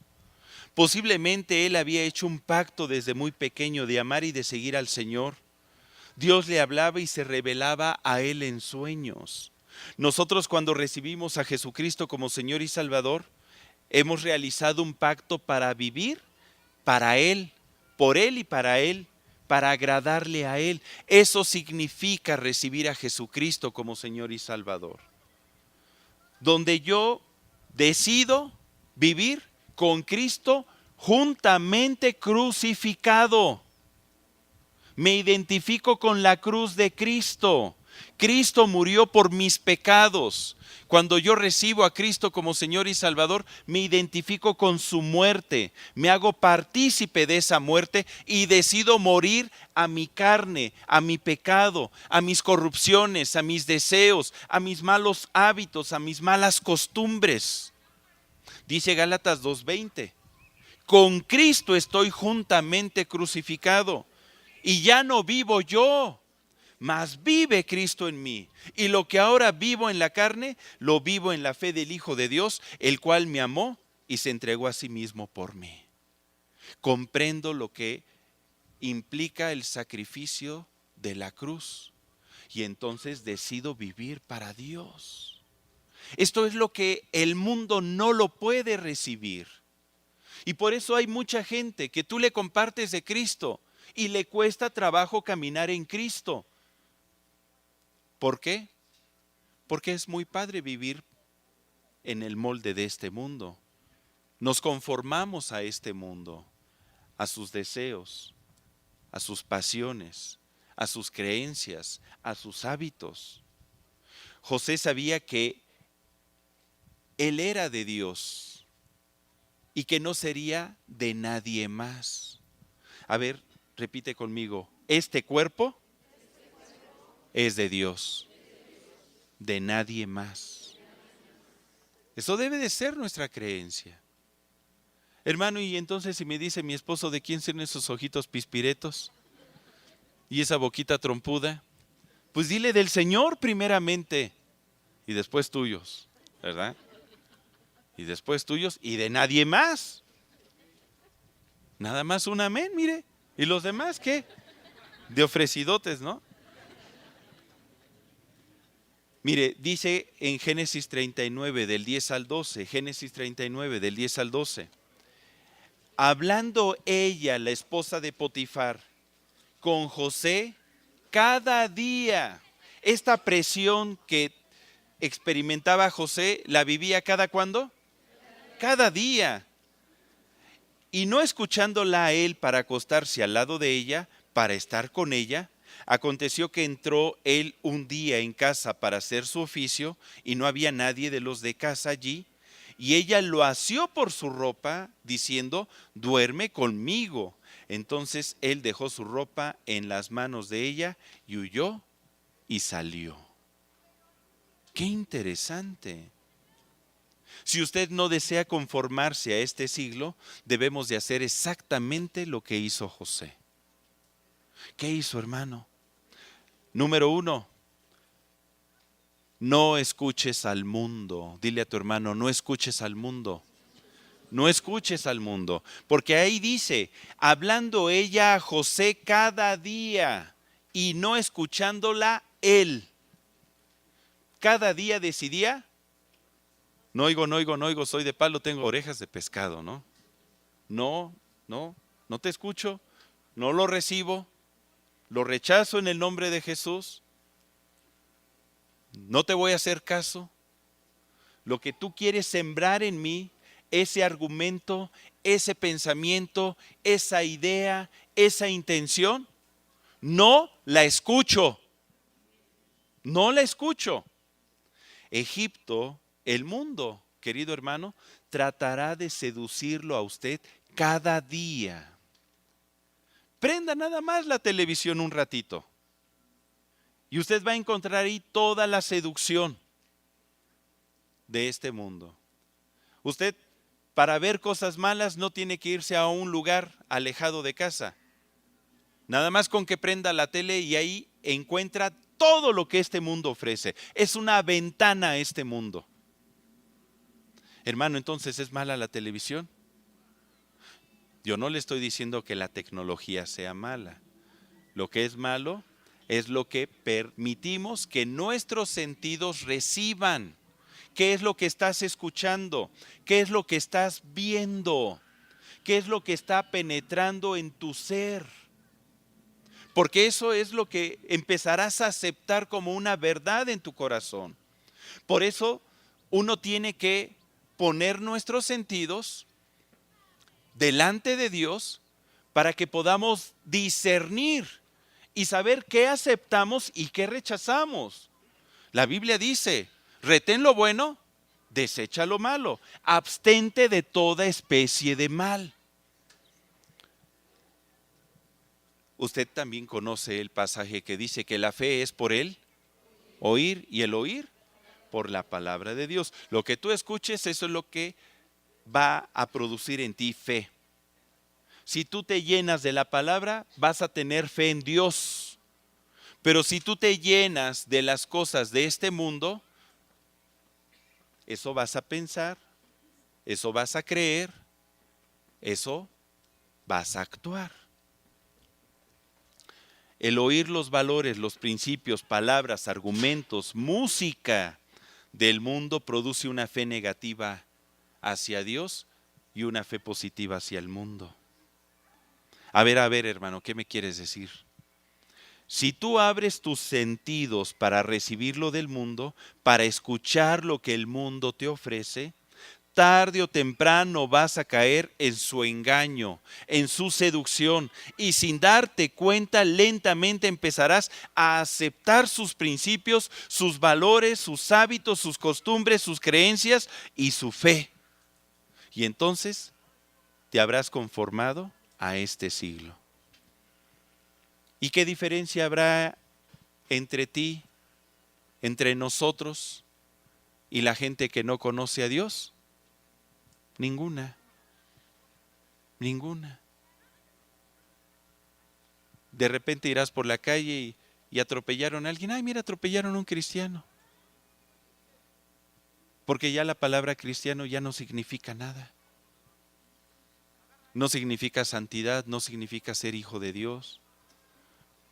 Posiblemente él había hecho un pacto desde muy pequeño de amar y de seguir al Señor. Dios le hablaba y se revelaba a él en sueños. Nosotros, cuando recibimos a Jesucristo como Señor y Salvador, hemos realizado un pacto para vivir para Él, por Él y para Él, para agradarle a Él. Eso significa recibir a Jesucristo como Señor y Salvador. Donde yo decido vivir con Cristo juntamente crucificado. Me identifico con la cruz de Cristo. Cristo murió por mis pecados. Cuando yo recibo a Cristo como Señor y Salvador, me identifico con su muerte, me hago partícipe de esa muerte y decido morir a mi carne, a mi pecado, a mis corrupciones, a mis deseos, a mis malos hábitos, a mis malas costumbres. Dice Gálatas 2:20, con Cristo estoy juntamente crucificado y ya no vivo yo, mas vive Cristo en mí. Y lo que ahora vivo en la carne, lo vivo en la fe del Hijo de Dios, el cual me amó y se entregó a sí mismo por mí. Comprendo lo que implica el sacrificio de la cruz y entonces decido vivir para Dios. Esto es lo que el mundo no lo puede recibir. Y por eso hay mucha gente que tú le compartes de Cristo y le cuesta trabajo caminar en Cristo. ¿Por qué? Porque es muy padre vivir en el molde de este mundo. Nos conformamos a este mundo, a sus deseos, a sus pasiones, a sus creencias, a sus hábitos. José sabía que él era de Dios y que no sería de nadie más. A ver, repite conmigo, este cuerpo es de Dios, de nadie más. Eso debe de ser nuestra creencia. Hermano, y entonces si me dice mi esposo, ¿de quién son esos ojitos pispiretos y esa boquita trompuda? Pues dile del Señor primeramente y después tuyos, ¿verdad? Y después tuyos y de nadie más. Nada más un amén, mire. ¿Y los demás qué? De ofrecidotes, ¿no? Mire, dice en Génesis 39 del 10 al 12, Génesis 39 del 10 al 12. Hablando ella, la esposa de Potifar, con José cada día. Esta presión que experimentaba José, ¿la vivía cada cuándo? Cada día. Y no escuchándola a él para acostarse al lado de ella, para estar con ella, aconteció que entró él un día en casa para hacer su oficio y no había nadie de los de casa allí. Y ella lo asió por su ropa, diciendo, duerme conmigo. Entonces él dejó su ropa en las manos de ella y huyó y salió. ¡Qué interesante! Si usted no desea conformarse a este siglo, debemos de hacer exactamente lo que hizo José. ¿Qué hizo, hermano? Número 1, no escuches al mundo. Dile a tu hermano, no escuches al mundo. No escuches al mundo. Porque ahí dice, hablando ella a José cada día y no escuchándola él. Cada día decidía, no oigo, no oigo, no oigo, soy de palo, tengo orejas de pescado, ¿no? No te escucho, no lo recibo, lo rechazo en el nombre de Jesús, no te voy a hacer caso. Lo que tú quieres sembrar en mí, ese argumento, ese pensamiento, esa idea, esa intención, no la escucho. No la escucho. Egipto, el mundo, querido hermano, tratará de seducirlo a usted cada día. Prenda nada más la televisión un ratito y usted va a encontrar ahí toda la seducción de este mundo. Usted, para ver cosas malas, no tiene que irse a un lugar alejado de casa. Nada más con que prenda la tele y ahí encuentra todo lo que este mundo ofrece. Es una ventana a este mundo. Hermano, entonces, ¿es mala la televisión? Yo no le estoy diciendo que la tecnología sea mala. Lo que es malo es lo que permitimos que nuestros sentidos reciban. ¿Qué es lo que estás escuchando? ¿Qué es lo que estás viendo? ¿Qué es lo que está penetrando en tu ser? Porque eso es lo que empezarás a aceptar como una verdad en tu corazón. Por eso uno tiene que poner nuestros sentidos delante de Dios para que podamos discernir y saber qué aceptamos y qué rechazamos. La Biblia dice, retén lo bueno, desecha lo malo, abstente de toda especie de mal. Usted también conoce el pasaje que dice que la fe es por el oír y el oír por la palabra de Dios. Lo que tú escuches, eso es lo que va a producir en ti fe. Si tú te llenas de la palabra, vas a tener fe en Dios. Pero si tú te llenas de las cosas de este mundo, eso vas a pensar, eso vas a creer, eso vas a actuar. El oír los valores, los principios, palabras, argumentos, música del mundo produce una fe negativa hacia Dios y una fe positiva hacia el mundo. A ver, hermano, ¿qué me quieres decir? Si tú abres tus sentidos para recibir lo del mundo, para escuchar lo que el mundo te ofrece, tarde o temprano vas a caer en su engaño, en su seducción, y sin darte cuenta lentamente empezarás a aceptar sus principios, sus valores, sus hábitos, sus costumbres, sus creencias y su fe. Y entonces te habrás conformado a este siglo. ¿Y qué diferencia habrá entre ti, entre nosotros y la gente que no conoce a Dios? Ninguna, ninguna. De repente irás por la calle y atropellaron a alguien. Ay, mira, atropellaron a un cristiano. Porque ya la palabra cristiano ya no significa nada. No significa santidad, no significa ser hijo de Dios.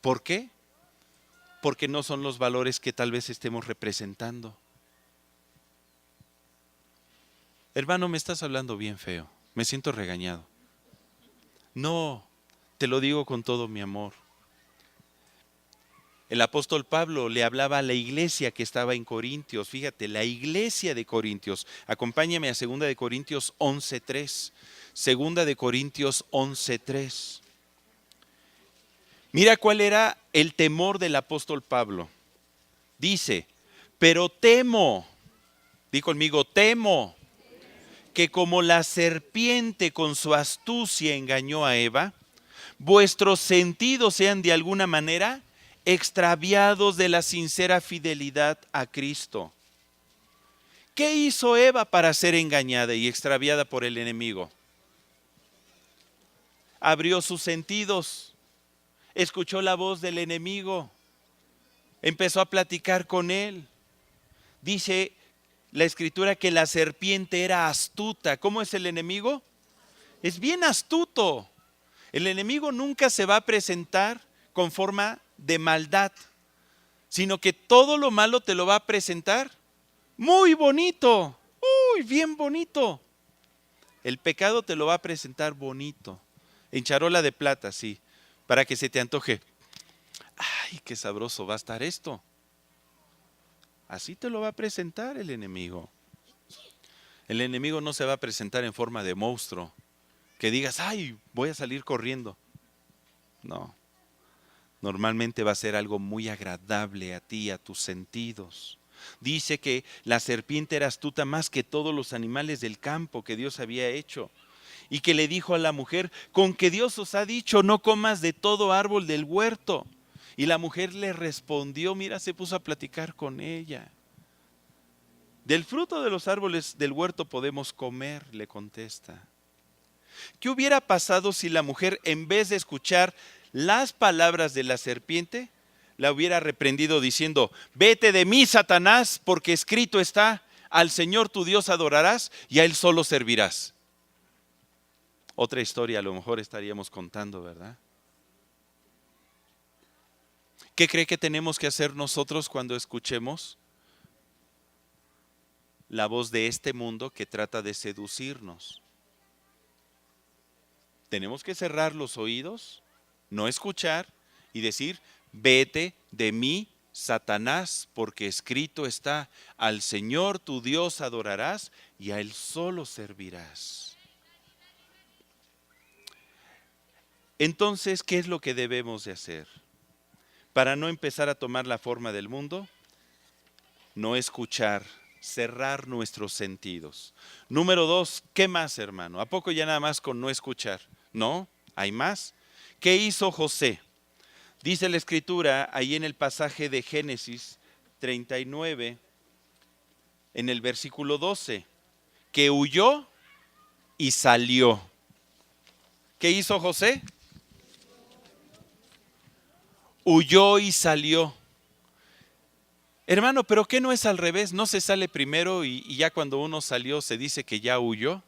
¿Por qué? Porque no son los valores que tal vez estemos representando. Hermano, me estás hablando bien feo. Me siento regañado. No, te lo digo con todo mi amor. El apóstol Pablo le hablaba a la iglesia que estaba en Corintios. Fíjate, la iglesia de Corintios. Acompáñame a 2 de Corintios 11:3. 2 de Corintios 11:3. Mira cuál era el temor del apóstol Pablo. Dice, pero temo, di conmigo, temo, que como la serpiente con su astucia engañó a Eva, vuestros sentidos sean de alguna manera extraviados de la sincera fidelidad a Cristo. ¿Qué hizo Eva para ser engañada y extraviada por el enemigo? Abrió sus sentidos, escuchó la voz del enemigo, empezó a platicar con él. Dice la escritura que la serpiente era astuta. ¿Cómo es el enemigo? Es bien astuto. El enemigo nunca se va a presentar con forma de maldad, sino que todo lo malo te lo va a presentar muy bonito, bien bonito. El pecado te lo va a presentar bonito, en charola de plata, sí, para que se te antoje. Ay, qué sabroso va a estar esto. Así te lo va a presentar el enemigo. El enemigo no se va a presentar en forma de monstruo, que digas, ay, voy a salir corriendo. No, normalmente va a ser algo muy agradable a ti, a tus sentidos. Dice que la serpiente era astuta más que todos los animales del campo que Dios había hecho. Y que le dijo a la mujer, con que Dios os ha dicho, no comas de todo árbol del huerto. Y la mujer le respondió, mira, se puso a platicar con ella. Del fruto de los árboles del huerto podemos comer, le contesta. ¿Qué hubiera pasado si la mujer, en vez de escuchar las palabras de la serpiente, la hubiera reprendido diciendo, vete de mí, Satanás, porque escrito está, al Señor tu Dios adorarás y a Él solo servirás? Otra historia a lo mejor estaríamos contando, ¿verdad? ¿Qué cree que tenemos que hacer nosotros cuando escuchemos la voz de este mundo que trata de seducirnos? Tenemos que cerrar los oídos, no escuchar y decir, vete de mí, Satanás, porque escrito está, al Señor tu Dios adorarás y a Él solo servirás. Entonces, ¿qué es lo que debemos de hacer? Para no empezar a tomar la forma del mundo, no escuchar, cerrar nuestros sentidos. Número 2, ¿qué más, hermano? ¿A poco ya nada más con no escuchar? No, hay más. ¿Qué hizo José? Dice la escritura ahí en el pasaje de Génesis 39, en el versículo 12, que huyó y salió. ¿Qué hizo José? Huyó y salió. Hermano, ¿pero qué no es al revés? ¿No se sale primero y ya cuando uno salió se dice que ya huyó?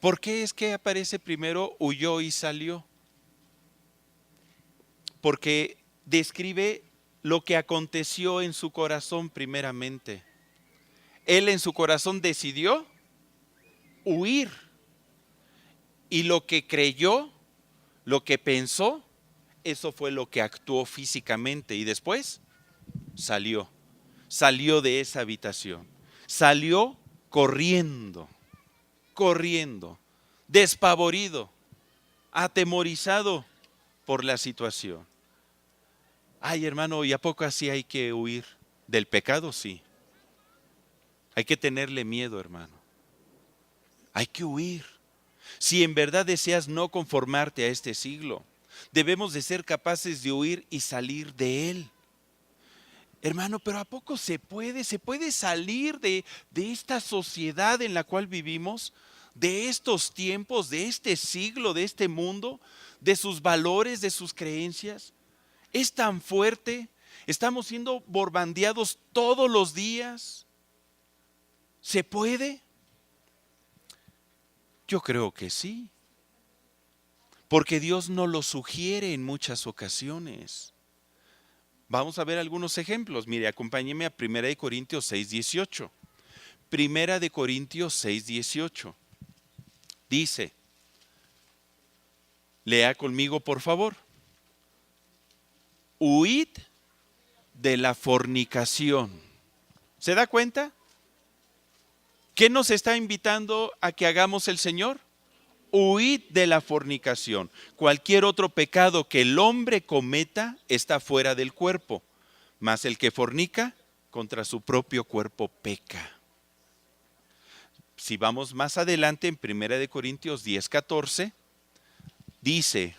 ¿Por qué es que aparece primero huyó y salió? Porque describe lo que aconteció en su corazón primeramente. Él en su corazón decidió huir. Y lo que creyó, lo que pensó, eso fue lo que actuó físicamente y después salió de esa habitación, salió corriendo, despavorido, atemorizado por la situación. Ay, hermano, ¿y a poco así hay que huir del pecado? Sí. Hay que tenerle miedo, hermano. Hay que huir. Si en verdad deseas no conformarte a este siglo, debemos de ser capaces de huir y salir de él. Hermano, pero ¿a poco se puede? ¿Se puede salir de esta sociedad en la cual vivimos? De estos tiempos, de este siglo, de este mundo, de sus valores, de sus creencias. Es tan fuerte, estamos siendo bombardeados todos los días. ¿Se puede? Yo creo que sí, porque Dios nos lo sugiere en muchas ocasiones. Vamos a ver algunos ejemplos. Mire, acompáñeme a 1 Corintios 6:18. 1 Corintios 6:18. Dice, lea conmigo por favor. Huid de la fornicación. ¿Se da cuenta? ¿Qué nos está invitando a que hagamos el Señor? Huid de la fornicación. Cualquier otro pecado que el hombre cometa está fuera del cuerpo, mas el que fornica contra su propio cuerpo peca. Si vamos más adelante en 1 Corintios 10:14, dice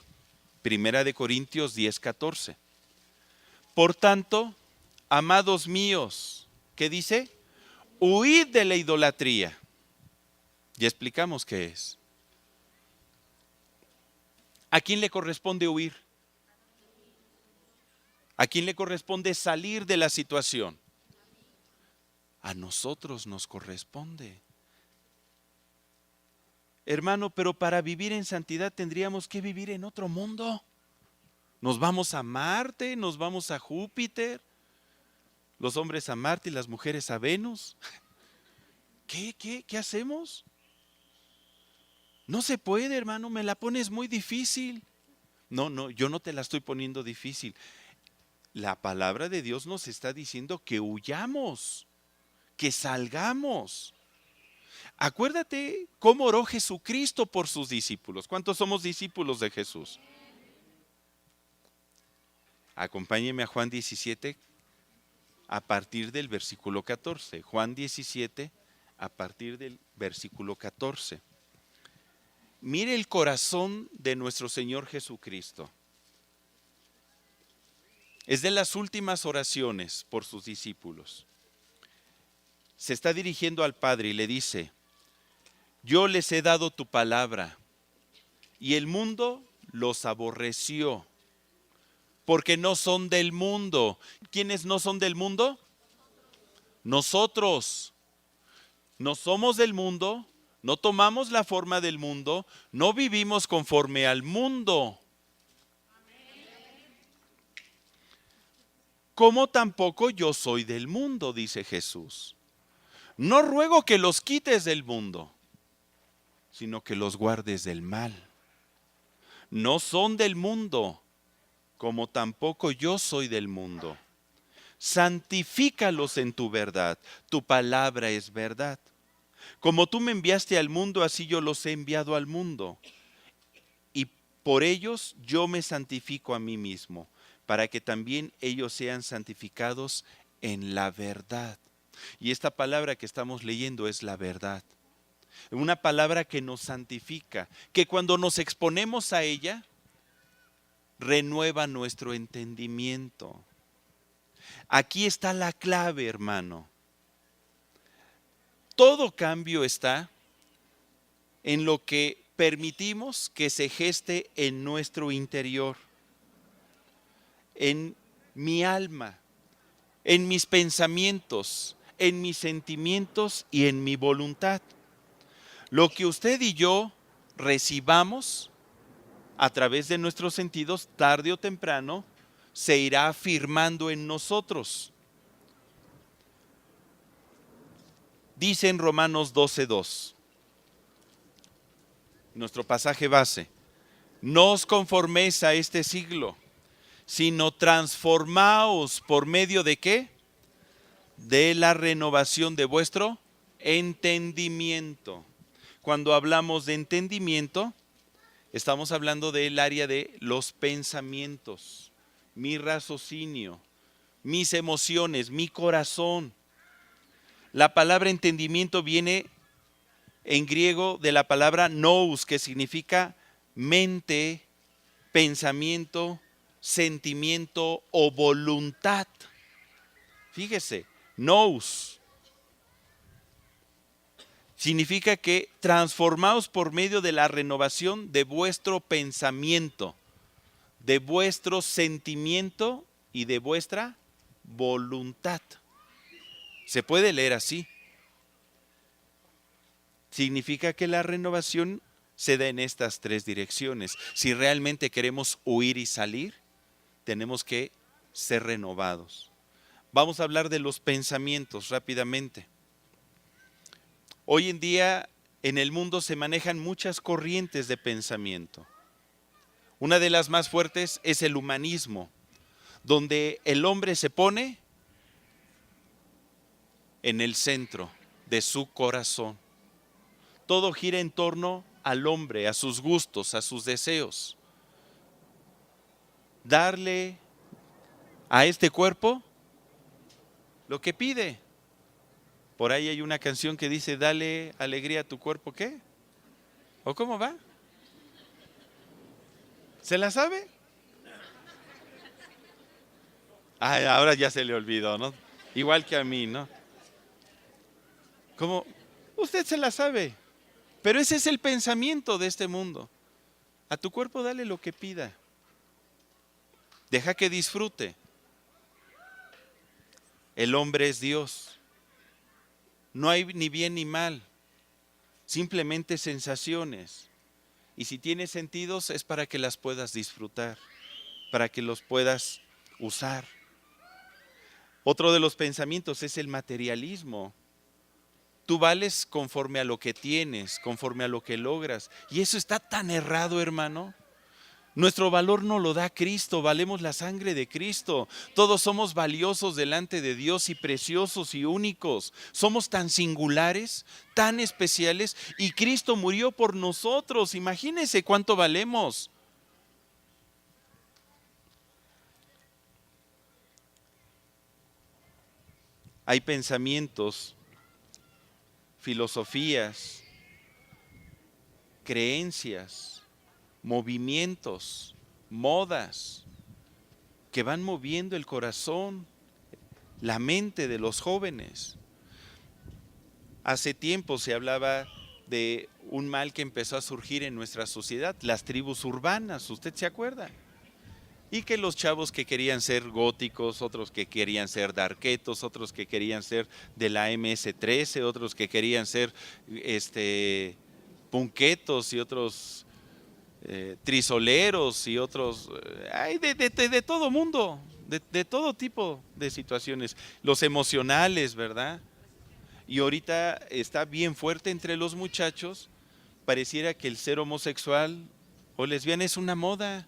1 Corintios 10:14. Por tanto, amados míos, ¿qué dice? Huid de la idolatría. Ya explicamos qué es. ¿A quién le corresponde huir? ¿A quién le corresponde salir de la situación? A nosotros nos corresponde. Hermano, pero para vivir en santidad tendríamos que vivir en otro mundo. Nos vamos a Marte, nos vamos a Júpiter, los hombres a Marte y las mujeres a Venus. ¿Qué hacemos? No se puede, hermano, me la pones muy difícil. No, yo no te la estoy poniendo difícil. La palabra de Dios nos está diciendo que huyamos, que salgamos. Acuérdate cómo oró Jesucristo por sus discípulos. ¿Cuántos somos discípulos de Jesús? Acompáñeme a Juan 17 a partir del versículo 14. Juan 17 a partir del versículo 14. Mire el corazón de nuestro Señor Jesucristo. Es de las últimas oraciones por sus discípulos. Se está dirigiendo al Padre y le dice, yo les he dado tu palabra y el mundo los aborreció porque no son del mundo. ¿Quiénes no son del mundo? Nosotros. No somos del mundo, no tomamos la forma del mundo, no vivimos conforme al mundo. Como tampoco yo soy del mundo, dice Jesús. No ruego que los quites del mundo, sino que los guardes del mal. No son del mundo, como tampoco yo soy del mundo. Santifícalos en tu verdad, tu palabra es verdad. Como tú me enviaste al mundo, así yo los he enviado al mundo. Y por ellos yo me santifico a mí mismo, para que también ellos sean santificados en la verdad. Y esta palabra que estamos leyendo es la verdad. Una palabra que nos santifica, que cuando nos exponemos a ella, renueva nuestro entendimiento. Aquí está la clave, hermano. Todo cambio está en lo que permitimos que se geste en nuestro interior, en mi alma, en mis pensamientos, en mis sentimientos y en mi voluntad. Lo que usted y yo recibamos a través de nuestros sentidos, tarde o temprano, se irá afirmando en nosotros. Dice en Romanos 12:2, nuestro pasaje base, no os conforméis a este siglo, sino transformaos por medio de ¿qué? De la renovación de vuestro entendimiento. Cuando hablamos de entendimiento, estamos hablando del área de los pensamientos, mi raciocinio, mis emociones, mi corazón. La palabra entendimiento viene en griego de la palabra nous, que significa mente, pensamiento, sentimiento o voluntad. Fíjese, nous significa que transformaos por medio de la renovación de vuestro pensamiento, de vuestro sentimiento y de vuestra voluntad. Se puede leer así. Significa que la renovación se da en estas tres direcciones. Si realmente queremos huir y salir, tenemos que ser renovados. Vamos a hablar de los pensamientos rápidamente. Hoy en día en el mundo se manejan muchas corrientes de pensamiento. Una de las más fuertes es el humanismo, donde el hombre se pone en el centro de su corazón. Todo gira en torno al hombre, a sus gustos, a sus deseos. Darle a este cuerpo lo que pide. Por ahí hay una canción que dice, dale alegría a tu cuerpo, ¿qué? ¿O cómo va? ¿Se la sabe? Ay, ahora ya se le olvidó, ¿no? Igual que a mí, ¿no? ¿Cómo? Usted se la sabe. Pero ese es el pensamiento de este mundo. A tu cuerpo dale lo que pida. Deja que disfrute. El hombre es Dios. No hay ni bien ni mal. Simplemente sensaciones. Y si tienes sentidos es para que las puedas disfrutar, para que los puedas usar. Otro de los pensamientos es el materialismo. Tú vales conforme a lo que tienes, conforme a lo que logras. Y eso está tan errado, hermano. Nuestro valor no lo da Cristo, valemos la sangre de Cristo. Todos somos valiosos delante de Dios y preciosos y únicos. Somos tan singulares, tan especiales, y Cristo murió por nosotros. Imagínense cuánto valemos. Hay pensamientos, filosofías, creencias, movimientos, modas que van moviendo el corazón, la mente de los jóvenes. Hace tiempo se hablaba de un mal que empezó a surgir en nuestra sociedad, las tribus urbanas, ¿usted se acuerda? Y que los chavos que querían ser góticos, otros que querían ser darketos, otros que querían ser de la MS-13, otros que querían ser punquetos y otros trisoleros y otros, hay de todo mundo, de todo tipo de situaciones, los emocionales, ¿verdad? Y ahorita está bien fuerte entre los muchachos, pareciera que el ser homosexual o lesbiana es una moda.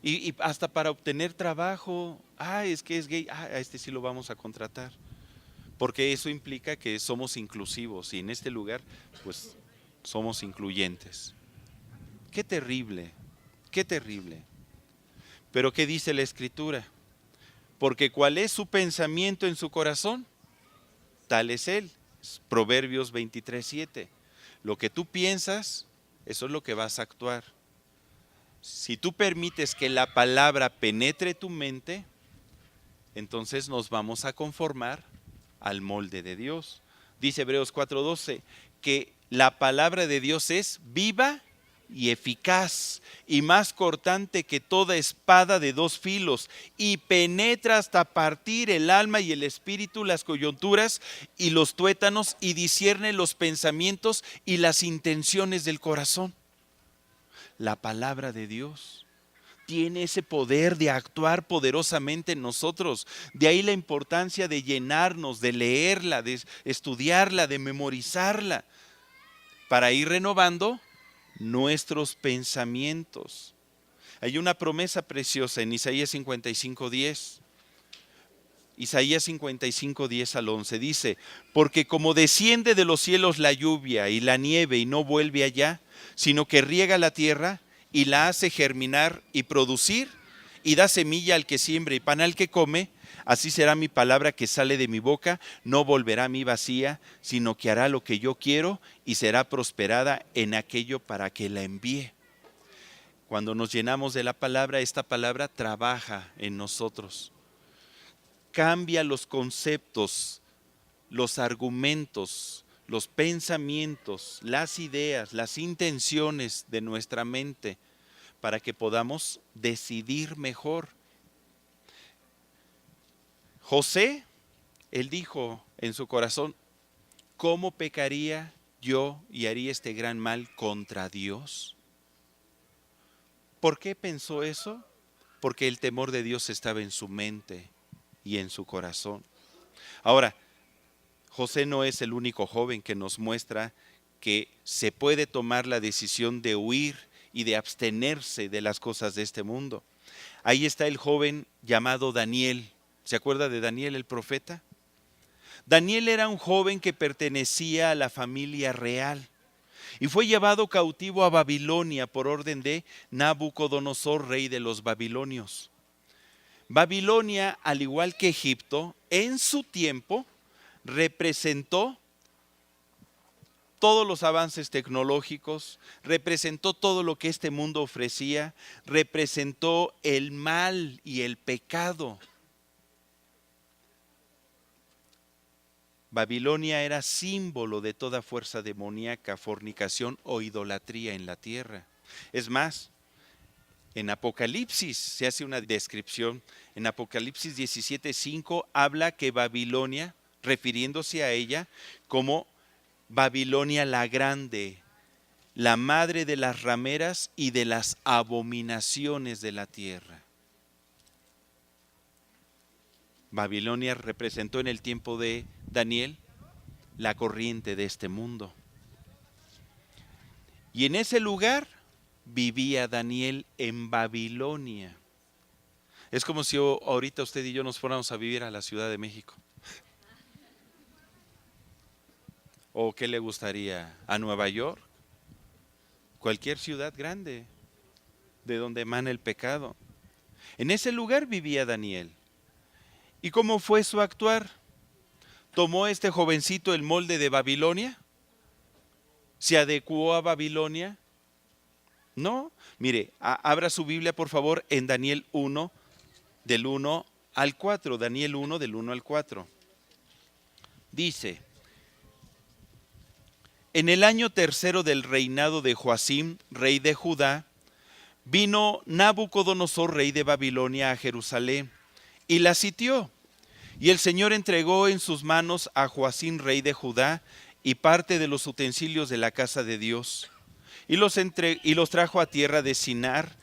Y hasta para obtener trabajo, es que es gay, a este sí lo vamos a contratar. Porque eso implica que somos inclusivos y en este lugar, pues, somos incluyentes. Qué terrible, qué terrible. Pero ¿qué dice la Escritura? Porque ¿cuál es su pensamiento en su corazón? Tal es él. Proverbios 23:7. Lo que tú piensas, eso es lo que vas a actuar. Si tú permites que la palabra penetre tu mente, entonces nos vamos a conformar al molde de Dios. Dice Hebreos 4:12 que la palabra de Dios es viva y eficaz y más cortante que toda espada de dos filos y penetra hasta partir el alma y el espíritu, las coyunturas y los tuétanos y discierne los pensamientos y las intenciones del corazón. La palabra de Dios tiene ese poder de actuar poderosamente en nosotros. De ahí la importancia de llenarnos, de leerla, de estudiarla, de memorizarla, para ir renovando nuestros pensamientos. Hay una promesa preciosa en Isaías 55:10. Isaías 55:10 al 11 dice: porque como desciende de los cielos la lluvia y la nieve y no vuelve allá, sino que riega la tierra y la hace germinar y producir, y da semilla al que siembra y pan al que come, así será mi palabra que sale de mi boca, no volverá a mí vacía, sino que hará lo que yo quiero y será prosperada en aquello para que la envíe. Cuando nos llenamos de la palabra, esta palabra trabaja en nosotros. Cambia los conceptos, los argumentos, los pensamientos, las ideas, las intenciones de nuestra mente para que podamos decidir mejor. José, él dijo en su corazón: ¿cómo pecaría yo y haría este gran mal contra Dios? ¿Por qué pensó eso? Porque el temor de Dios estaba en su mente y en su corazón. Ahora, José no es el único joven que nos muestra que se puede tomar la decisión de huir y de abstenerse de las cosas de este mundo. Ahí está el joven llamado Daniel. ¿Se acuerda de Daniel el profeta? Daniel era un joven que pertenecía a la familia real y fue llevado cautivo a Babilonia por orden de Nabucodonosor, rey de los babilonios. Babilonia, al igual que Egipto, en su tiempo representó todos los avances tecnológicos, representó todo lo que este mundo ofrecía, representó el mal y el pecado. Babilonia era símbolo de toda fuerza demoníaca, fornicación o idolatría en la tierra. Es más, en Apocalipsis se hace una descripción. En Apocalipsis 17:5 habla que Babilonia, refiriéndose a ella como Babilonia la grande, la madre de las rameras y de las abominaciones de la tierra. Babilonia representó en el tiempo de Daniel la corriente de este mundo. Y en ese lugar vivía Daniel, en Babilonia. Es como si ahorita usted y yo nos fuéramos a vivir a la Ciudad de México. ¿O qué le gustaría? ¿A Nueva York? Cualquier ciudad grande de donde emana el pecado. En ese lugar vivía Daniel. ¿Y cómo fue su actuar? ¿Tomó este jovencito el molde de Babilonia? ¿Se adecuó a Babilonia? No. Mire, abra su Biblia por favor en Daniel 1, del 1 al 4. Daniel 1, del 1 al 4. Dice: en el año tercero del reinado de Joacim, rey de Judá, vino Nabucodonosor, rey de Babilonia, a Jerusalén y la sitió. Y el Señor entregó en sus manos a Joacim, rey de Judá, y parte de los utensilios de la casa de Dios. Y los trajo a tierra de Sinar,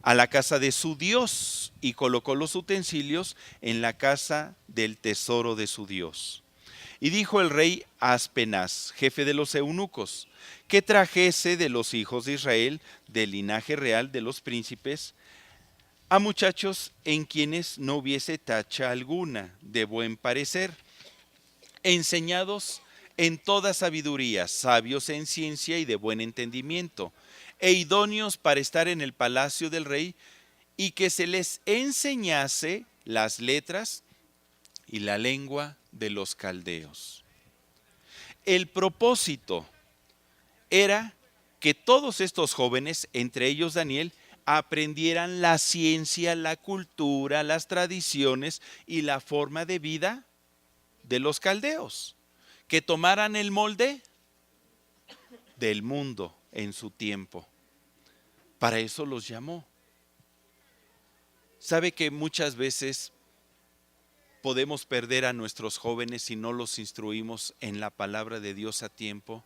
a la casa de su Dios, y colocó los utensilios en la casa del tesoro de su Dios. Y dijo el rey a Aspenaz, jefe de los eunucos, que trajese de los hijos de Israel, del linaje real de los príncipes, a muchachos en quienes no hubiese tacha alguna, de buen parecer, enseñados en toda sabiduría, sabios en ciencia y de buen entendimiento, e idóneos para estar en el palacio del rey, y que se les enseñase las letras y la lengua de los caldeos. El propósito era que todos estos jóvenes, entre ellos Daniel, aprendieran la ciencia, la cultura, las tradiciones y la forma de vida de los caldeos, que tomaran el molde del mundo en su tiempo. Para eso los llamó. ¿Sabe que muchas veces podemos perder a nuestros jóvenes si no los instruimos en la palabra de Dios a tiempo?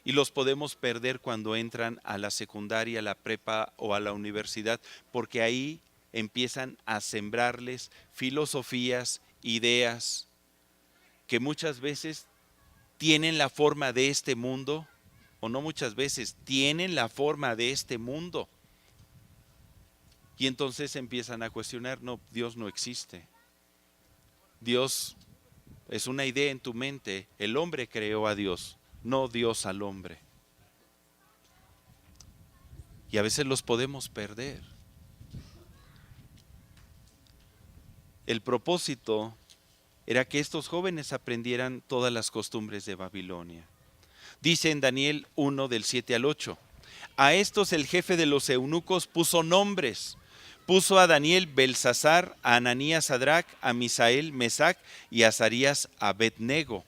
Y los podemos perder cuando entran a la secundaria, a la prepa o a la universidad, porque ahí empiezan a sembrarles filosofías, ideas, que muchas veces tienen la forma de este mundo, o no muchas veces, tienen la forma de este mundo. Y entonces empiezan a cuestionar, no, Dios no existe. Dios es una idea en tu mente. El hombre creó a Dios, no Dios al hombre. Y a veces los podemos perder. El propósito era que estos jóvenes aprendieran todas las costumbres de Babilonia. Dice en Daniel 1 del 7 al 8, a estos el jefe de los eunucos puso nombres. Puso a Daniel Belsasar, a Ananías Sadrac, a Misael Mesac y a Azarías Abednego.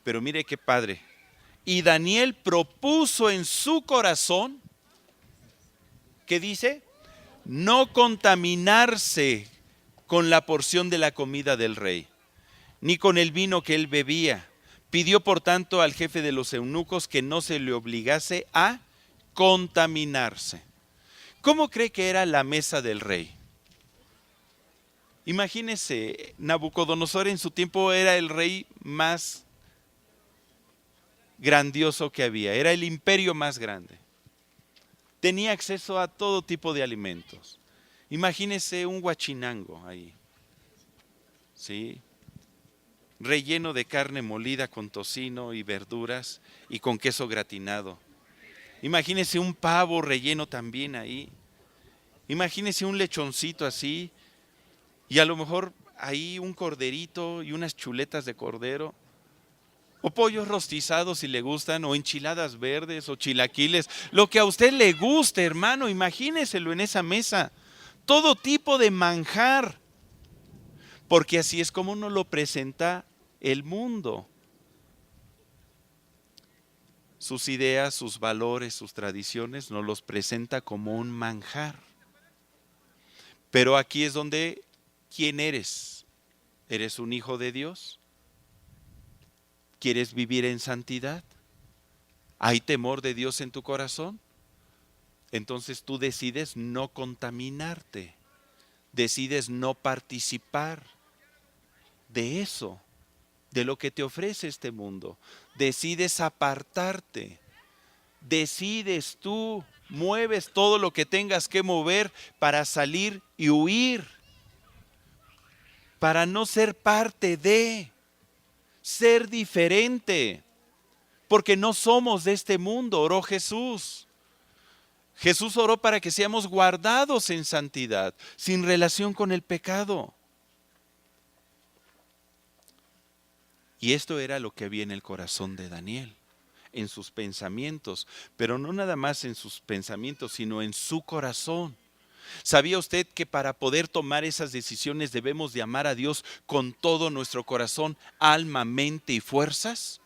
Pero mire qué padre. Y Daniel propuso en su corazón, ¿qué dice? No contaminarse con la porción de la comida del rey, ni con el vino que él bebía. Pidió por tanto al jefe de los eunucos que no se le obligase a contaminarse. ¿Cómo cree que era la mesa del rey? Imagínese, Nabucodonosor en su tiempo era el rey más grandioso que había, era el imperio más grande. Tenía acceso a todo tipo de alimentos. Imagínese un huachinango ahí, ¿sí? Relleno de carne molida con tocino y verduras y con queso gratinado. Imagínese un pavo relleno también ahí. Imagínese un lechoncito así y a lo mejor ahí un corderito y unas chuletas de cordero. O pollos rostizados si le gustan, o enchiladas verdes, o chilaquiles. Lo que a usted le guste, hermano, imagíneselo en esa mesa. Todo tipo de manjar. Porque así es como nos lo presenta el mundo. Sus ideas, sus valores, sus tradiciones nos los presenta como un manjar. Pero aquí es donde, ¿quién eres? ¿Eres un hijo de Dios? ¿Quieres vivir en santidad? ¿Hay temor de Dios en tu corazón? Entonces tú decides no contaminarte, decides no participar de eso, de lo que te ofrece este mundo. Decides apartarte, decides tú, mueves todo lo que tengas que mover para salir y huir, para no ser parte de, ser diferente, porque no somos de este mundo, oró Jesús. Jesús oró para que seamos guardados en santidad, sin relación con el pecado. Y esto era lo que había en el corazón de Daniel, en sus pensamientos, pero no nada más en sus pensamientos, sino en su corazón. ¿Sabía usted que para poder tomar esas decisiones debemos de amar a Dios con todo nuestro corazón, alma, mente y fuerzas?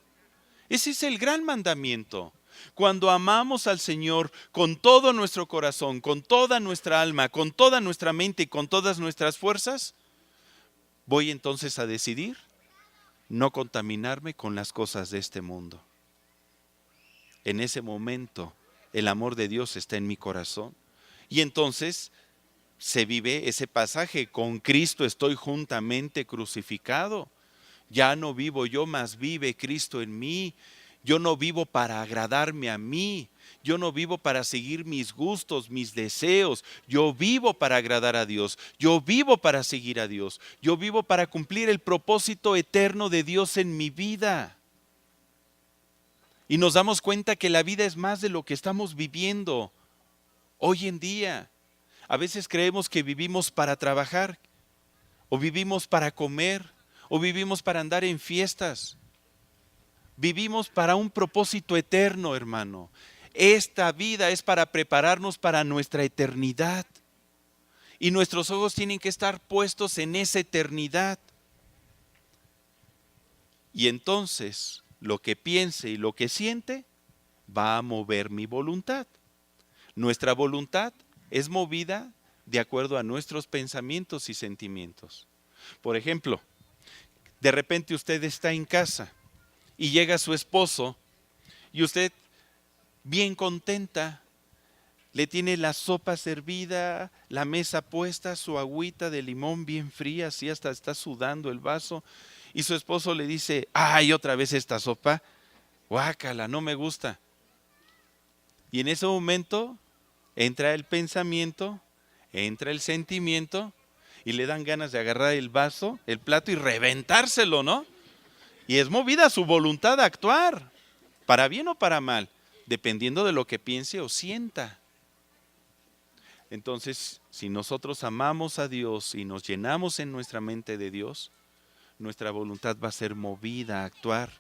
Ese es el gran mandamiento. Cuando amamos al Señor con todo nuestro corazón, con toda nuestra alma, con toda nuestra mente y con todas nuestras fuerzas, voy entonces a decidir no contaminarme con las cosas de este mundo. En ese momento, el amor de Dios está en mi corazón. Y entonces se vive ese pasaje, con Cristo estoy juntamente crucificado. Ya no vivo yo, mas vive Cristo en mí. Yo no vivo para agradarme a mí. Yo no vivo para seguir mis gustos, mis deseos. Yo vivo para agradar a Dios. Yo vivo para seguir a Dios. Yo vivo para cumplir el propósito eterno de Dios en mi vida. Y nos damos cuenta que la vida es más de lo que estamos viviendo hoy en día. A veces creemos que vivimos para trabajar, o vivimos para comer, o vivimos para andar en fiestas. Vivimos para un propósito eterno, hermano. Esta vida es para prepararnos para nuestra eternidad. Y nuestros ojos tienen que estar puestos en esa eternidad. Y entonces, lo que piense y lo que siente va a mover mi voluntad. Nuestra voluntad es movida de acuerdo a nuestros pensamientos y sentimientos. Por ejemplo, de repente usted está en casa y llega su esposo y usted bien contenta, le tiene la sopa servida, la mesa puesta, su agüita de limón bien fría, así hasta está sudando el vaso, y su esposo le dice, ay, otra vez esta sopa, guácala, no me gusta. Y en ese momento entra el pensamiento, Entra el sentimiento y le dan ganas de agarrar el vaso, el plato y reventárselo, ¿no? Y es movida su voluntad a actuar, para bien o para mal, dependiendo de lo que piense o sienta. Entonces, si nosotros amamos a Dios y nos llenamos en nuestra mente de Dios, nuestra voluntad va a ser movida a actuar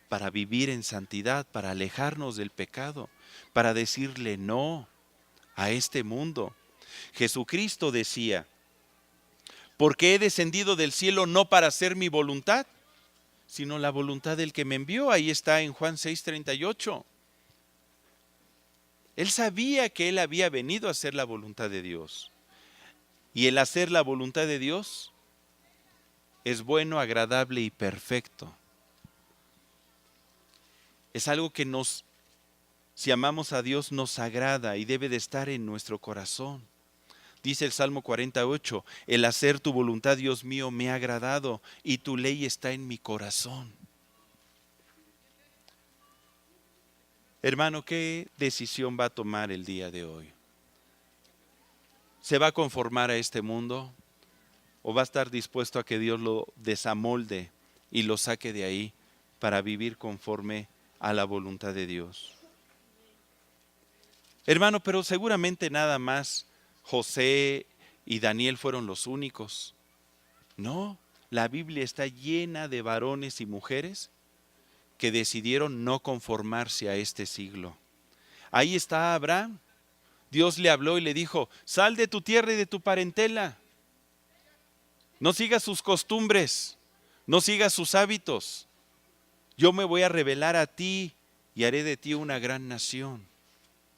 para vivir en santidad, para alejarnos del pecado, para decirle no a este mundo. Jesucristo decía, porque he descendido del cielo no para hacer mi voluntad, sino la voluntad del que me envió. Ahí está en Juan 6:38. Él sabía que él había venido a hacer la voluntad de Dios. Y el hacer la voluntad de Dios es bueno, agradable y perfecto. Es algo que si amamos a Dios, nos agrada y debe de estar en nuestro corazón. Dice el Salmo 48, el hacer tu voluntad, Dios mío, me ha agradado y tu ley está en mi corazón. Hermano, ¿qué decisión va a tomar el día de hoy? ¿Se va a conformar a este mundo o va a estar dispuesto a que Dios lo desamolde y lo saque de ahí para vivir conforme a la voluntad de Dios? Hermano, pero seguramente nada más José y Daniel fueron los únicos. No, la Biblia está llena de varones y mujeres que decidieron no conformarse a este siglo. Ahí está Abraham. Dios le habló y le dijo, sal de tu tierra y de tu parentela. No sigas sus costumbres, no sigas sus hábitos. Yo me voy a revelar a ti y haré de ti una gran nación,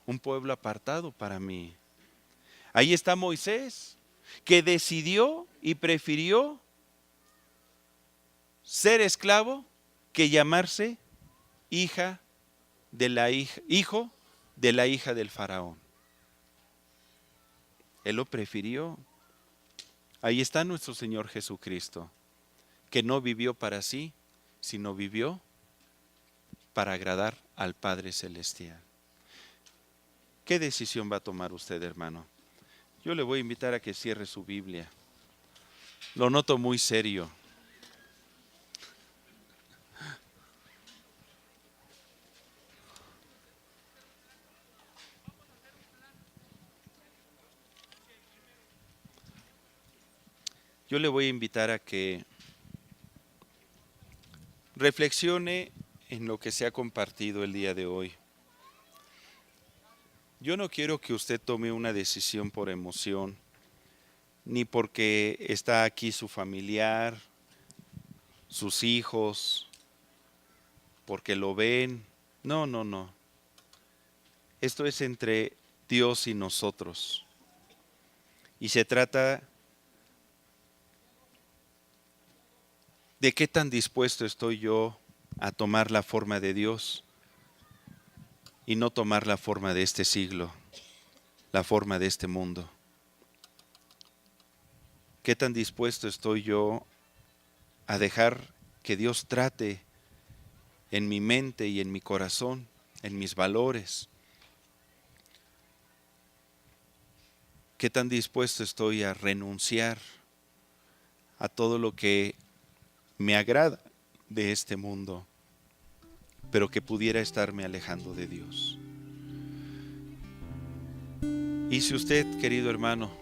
un pueblo apartado para mí. Ahí está Moisés, que decidió y prefirió ser esclavo que llamarse hijo de la hija del faraón. Él lo prefirió. Ahí está nuestro Señor Jesucristo, que no vivió para sí, sino vivió para agradar al Padre Celestial. ¿Qué decisión va a tomar usted, hermano? Yo le voy a invitar a que cierre su Biblia. Lo noto muy serio. Yo le voy a invitar a que reflexione en lo que se ha compartido el día de hoy. Yo no quiero que usted tome una decisión por emoción, ni porque está aquí su familiar, sus hijos, porque lo ven. No, no, no. Esto es entre Dios y nosotros. Y se trata de qué tan dispuesto estoy yo a tomar la forma de Dios y no tomar la forma de este siglo, la forma de este mundo. ¿Qué tan dispuesto estoy yo a dejar que Dios trate en mi mente y en mi corazón, en mis valores? ¿Qué tan dispuesto estoy a renunciar a todo lo que me agrada de este mundo, pero que pudiera estarme alejando de Dios? Y si usted, querido hermano,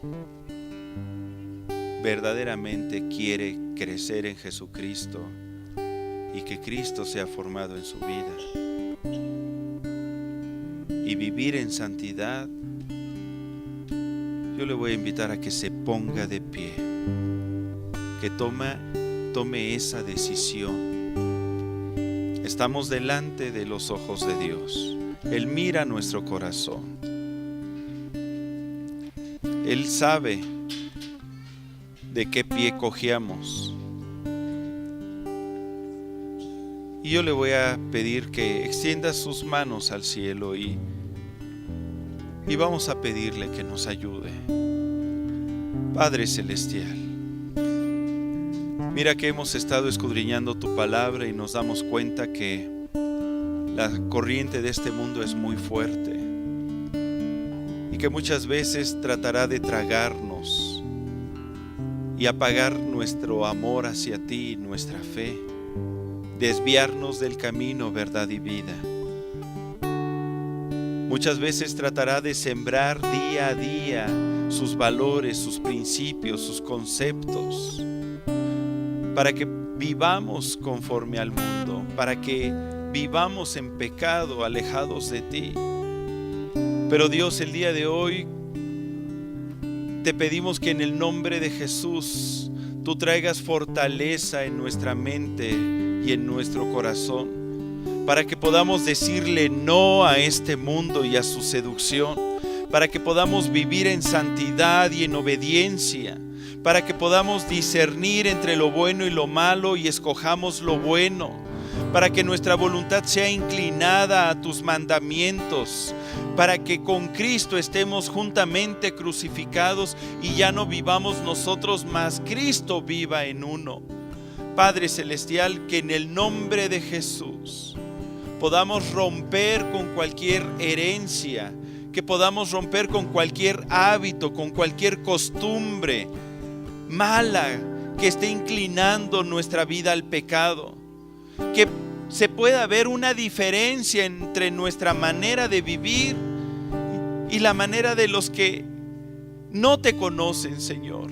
verdaderamente quiere crecer en Jesucristo y que Cristo sea formado en su vida y vivir en santidad, yo le voy a invitar a que se ponga de pie, que tome esa decisión. Estamos delante de los ojos de Dios. Él mira nuestro corazón. Él sabe de qué pie cojeamos. Y yo le voy a pedir que extienda sus manos al cielo y vamos a pedirle que nos ayude. Padre Celestial, mira que hemos estado escudriñando tu palabra y nos damos cuenta que la corriente de este mundo es muy fuerte y que muchas veces tratará de tragarnos y apagar nuestro amor hacia ti, nuestra fe, desviarnos del camino, verdad y vida. Muchas veces tratará de sembrar día a día sus valores, sus principios, sus conceptos, para que vivamos conforme al mundo, para que vivamos en pecado, alejados de ti. Pero Dios, el día de hoy te pedimos que en el nombre de Jesús tú traigas fortaleza en nuestra mente y en nuestro corazón, para que podamos decirle no a este mundo y a su seducción, para que podamos vivir en santidad y en obediencia, para que podamos discernir entre lo bueno y lo malo y escojamos lo bueno, para que nuestra voluntad sea inclinada a tus mandamientos, para que con Cristo estemos juntamente crucificados y ya no vivamos nosotros, mas Cristo viva en uno. Padre Celestial, que en el nombre de Jesús podamos romper con cualquier herencia, que podamos romper con cualquier hábito, con cualquier costumbre mala que esté inclinando nuestra vida al pecado, que se pueda ver una diferencia entre nuestra manera de vivir y la manera de los que no te conocen, Señor.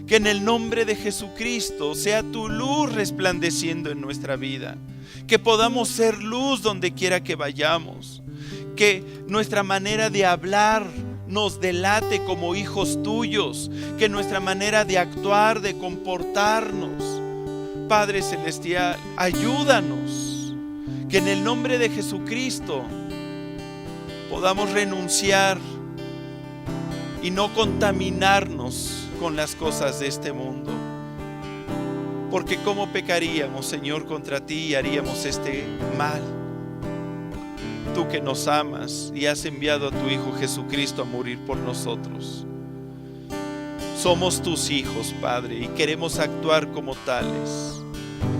Que en el nombre de Jesucristo sea tu luz resplandeciendo en nuestra vida, que podamos ser luz donde quiera que vayamos, que nuestra manera de hablar nos delate como hijos tuyos, que nuestra manera de actuar, de comportarnos, Padre Celestial, ayúdanos, que en el nombre de Jesucristo podamos renunciar y no contaminarnos con las cosas de este mundo, porque cómo pecaríamos, Señor, contra ti y haríamos este mal. Tú que nos amas y has enviado a tu Hijo Jesucristo a morir por nosotros. Somos tus hijos, Padre, y queremos actuar como tales.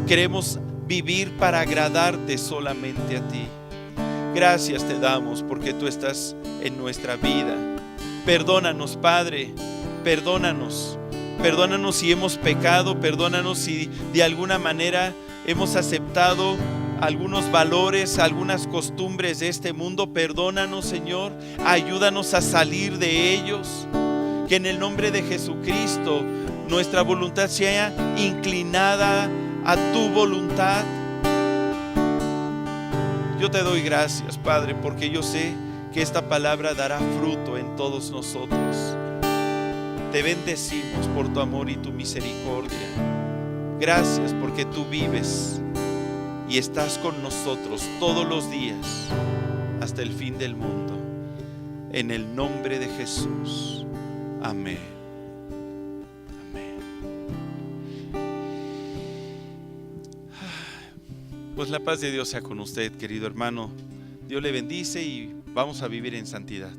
Queremos vivir para agradarte solamente a ti. Gracias te damos porque tú estás en nuestra vida. Perdónanos, Padre, perdónanos. Perdónanos si hemos pecado, perdónanos si de alguna manera hemos aceptado algunos valores, algunas costumbres de este mundo. Perdónanos, Señor, ayúdanos a salir de ellos. Que en el nombre de Jesucristo nuestra voluntad sea inclinada a tu voluntad. Yo te doy gracias, Padre, porque yo sé que esta palabra dará fruto en todos nosotros. Te bendecimos por tu amor y tu misericordia. Gracias porque tú vives y estás con nosotros todos los días hasta el fin del mundo. En el nombre de Jesús. Amén. Amén. Pues la paz de Dios sea con usted, querido hermano. Dios le bendice y vamos a vivir en santidad.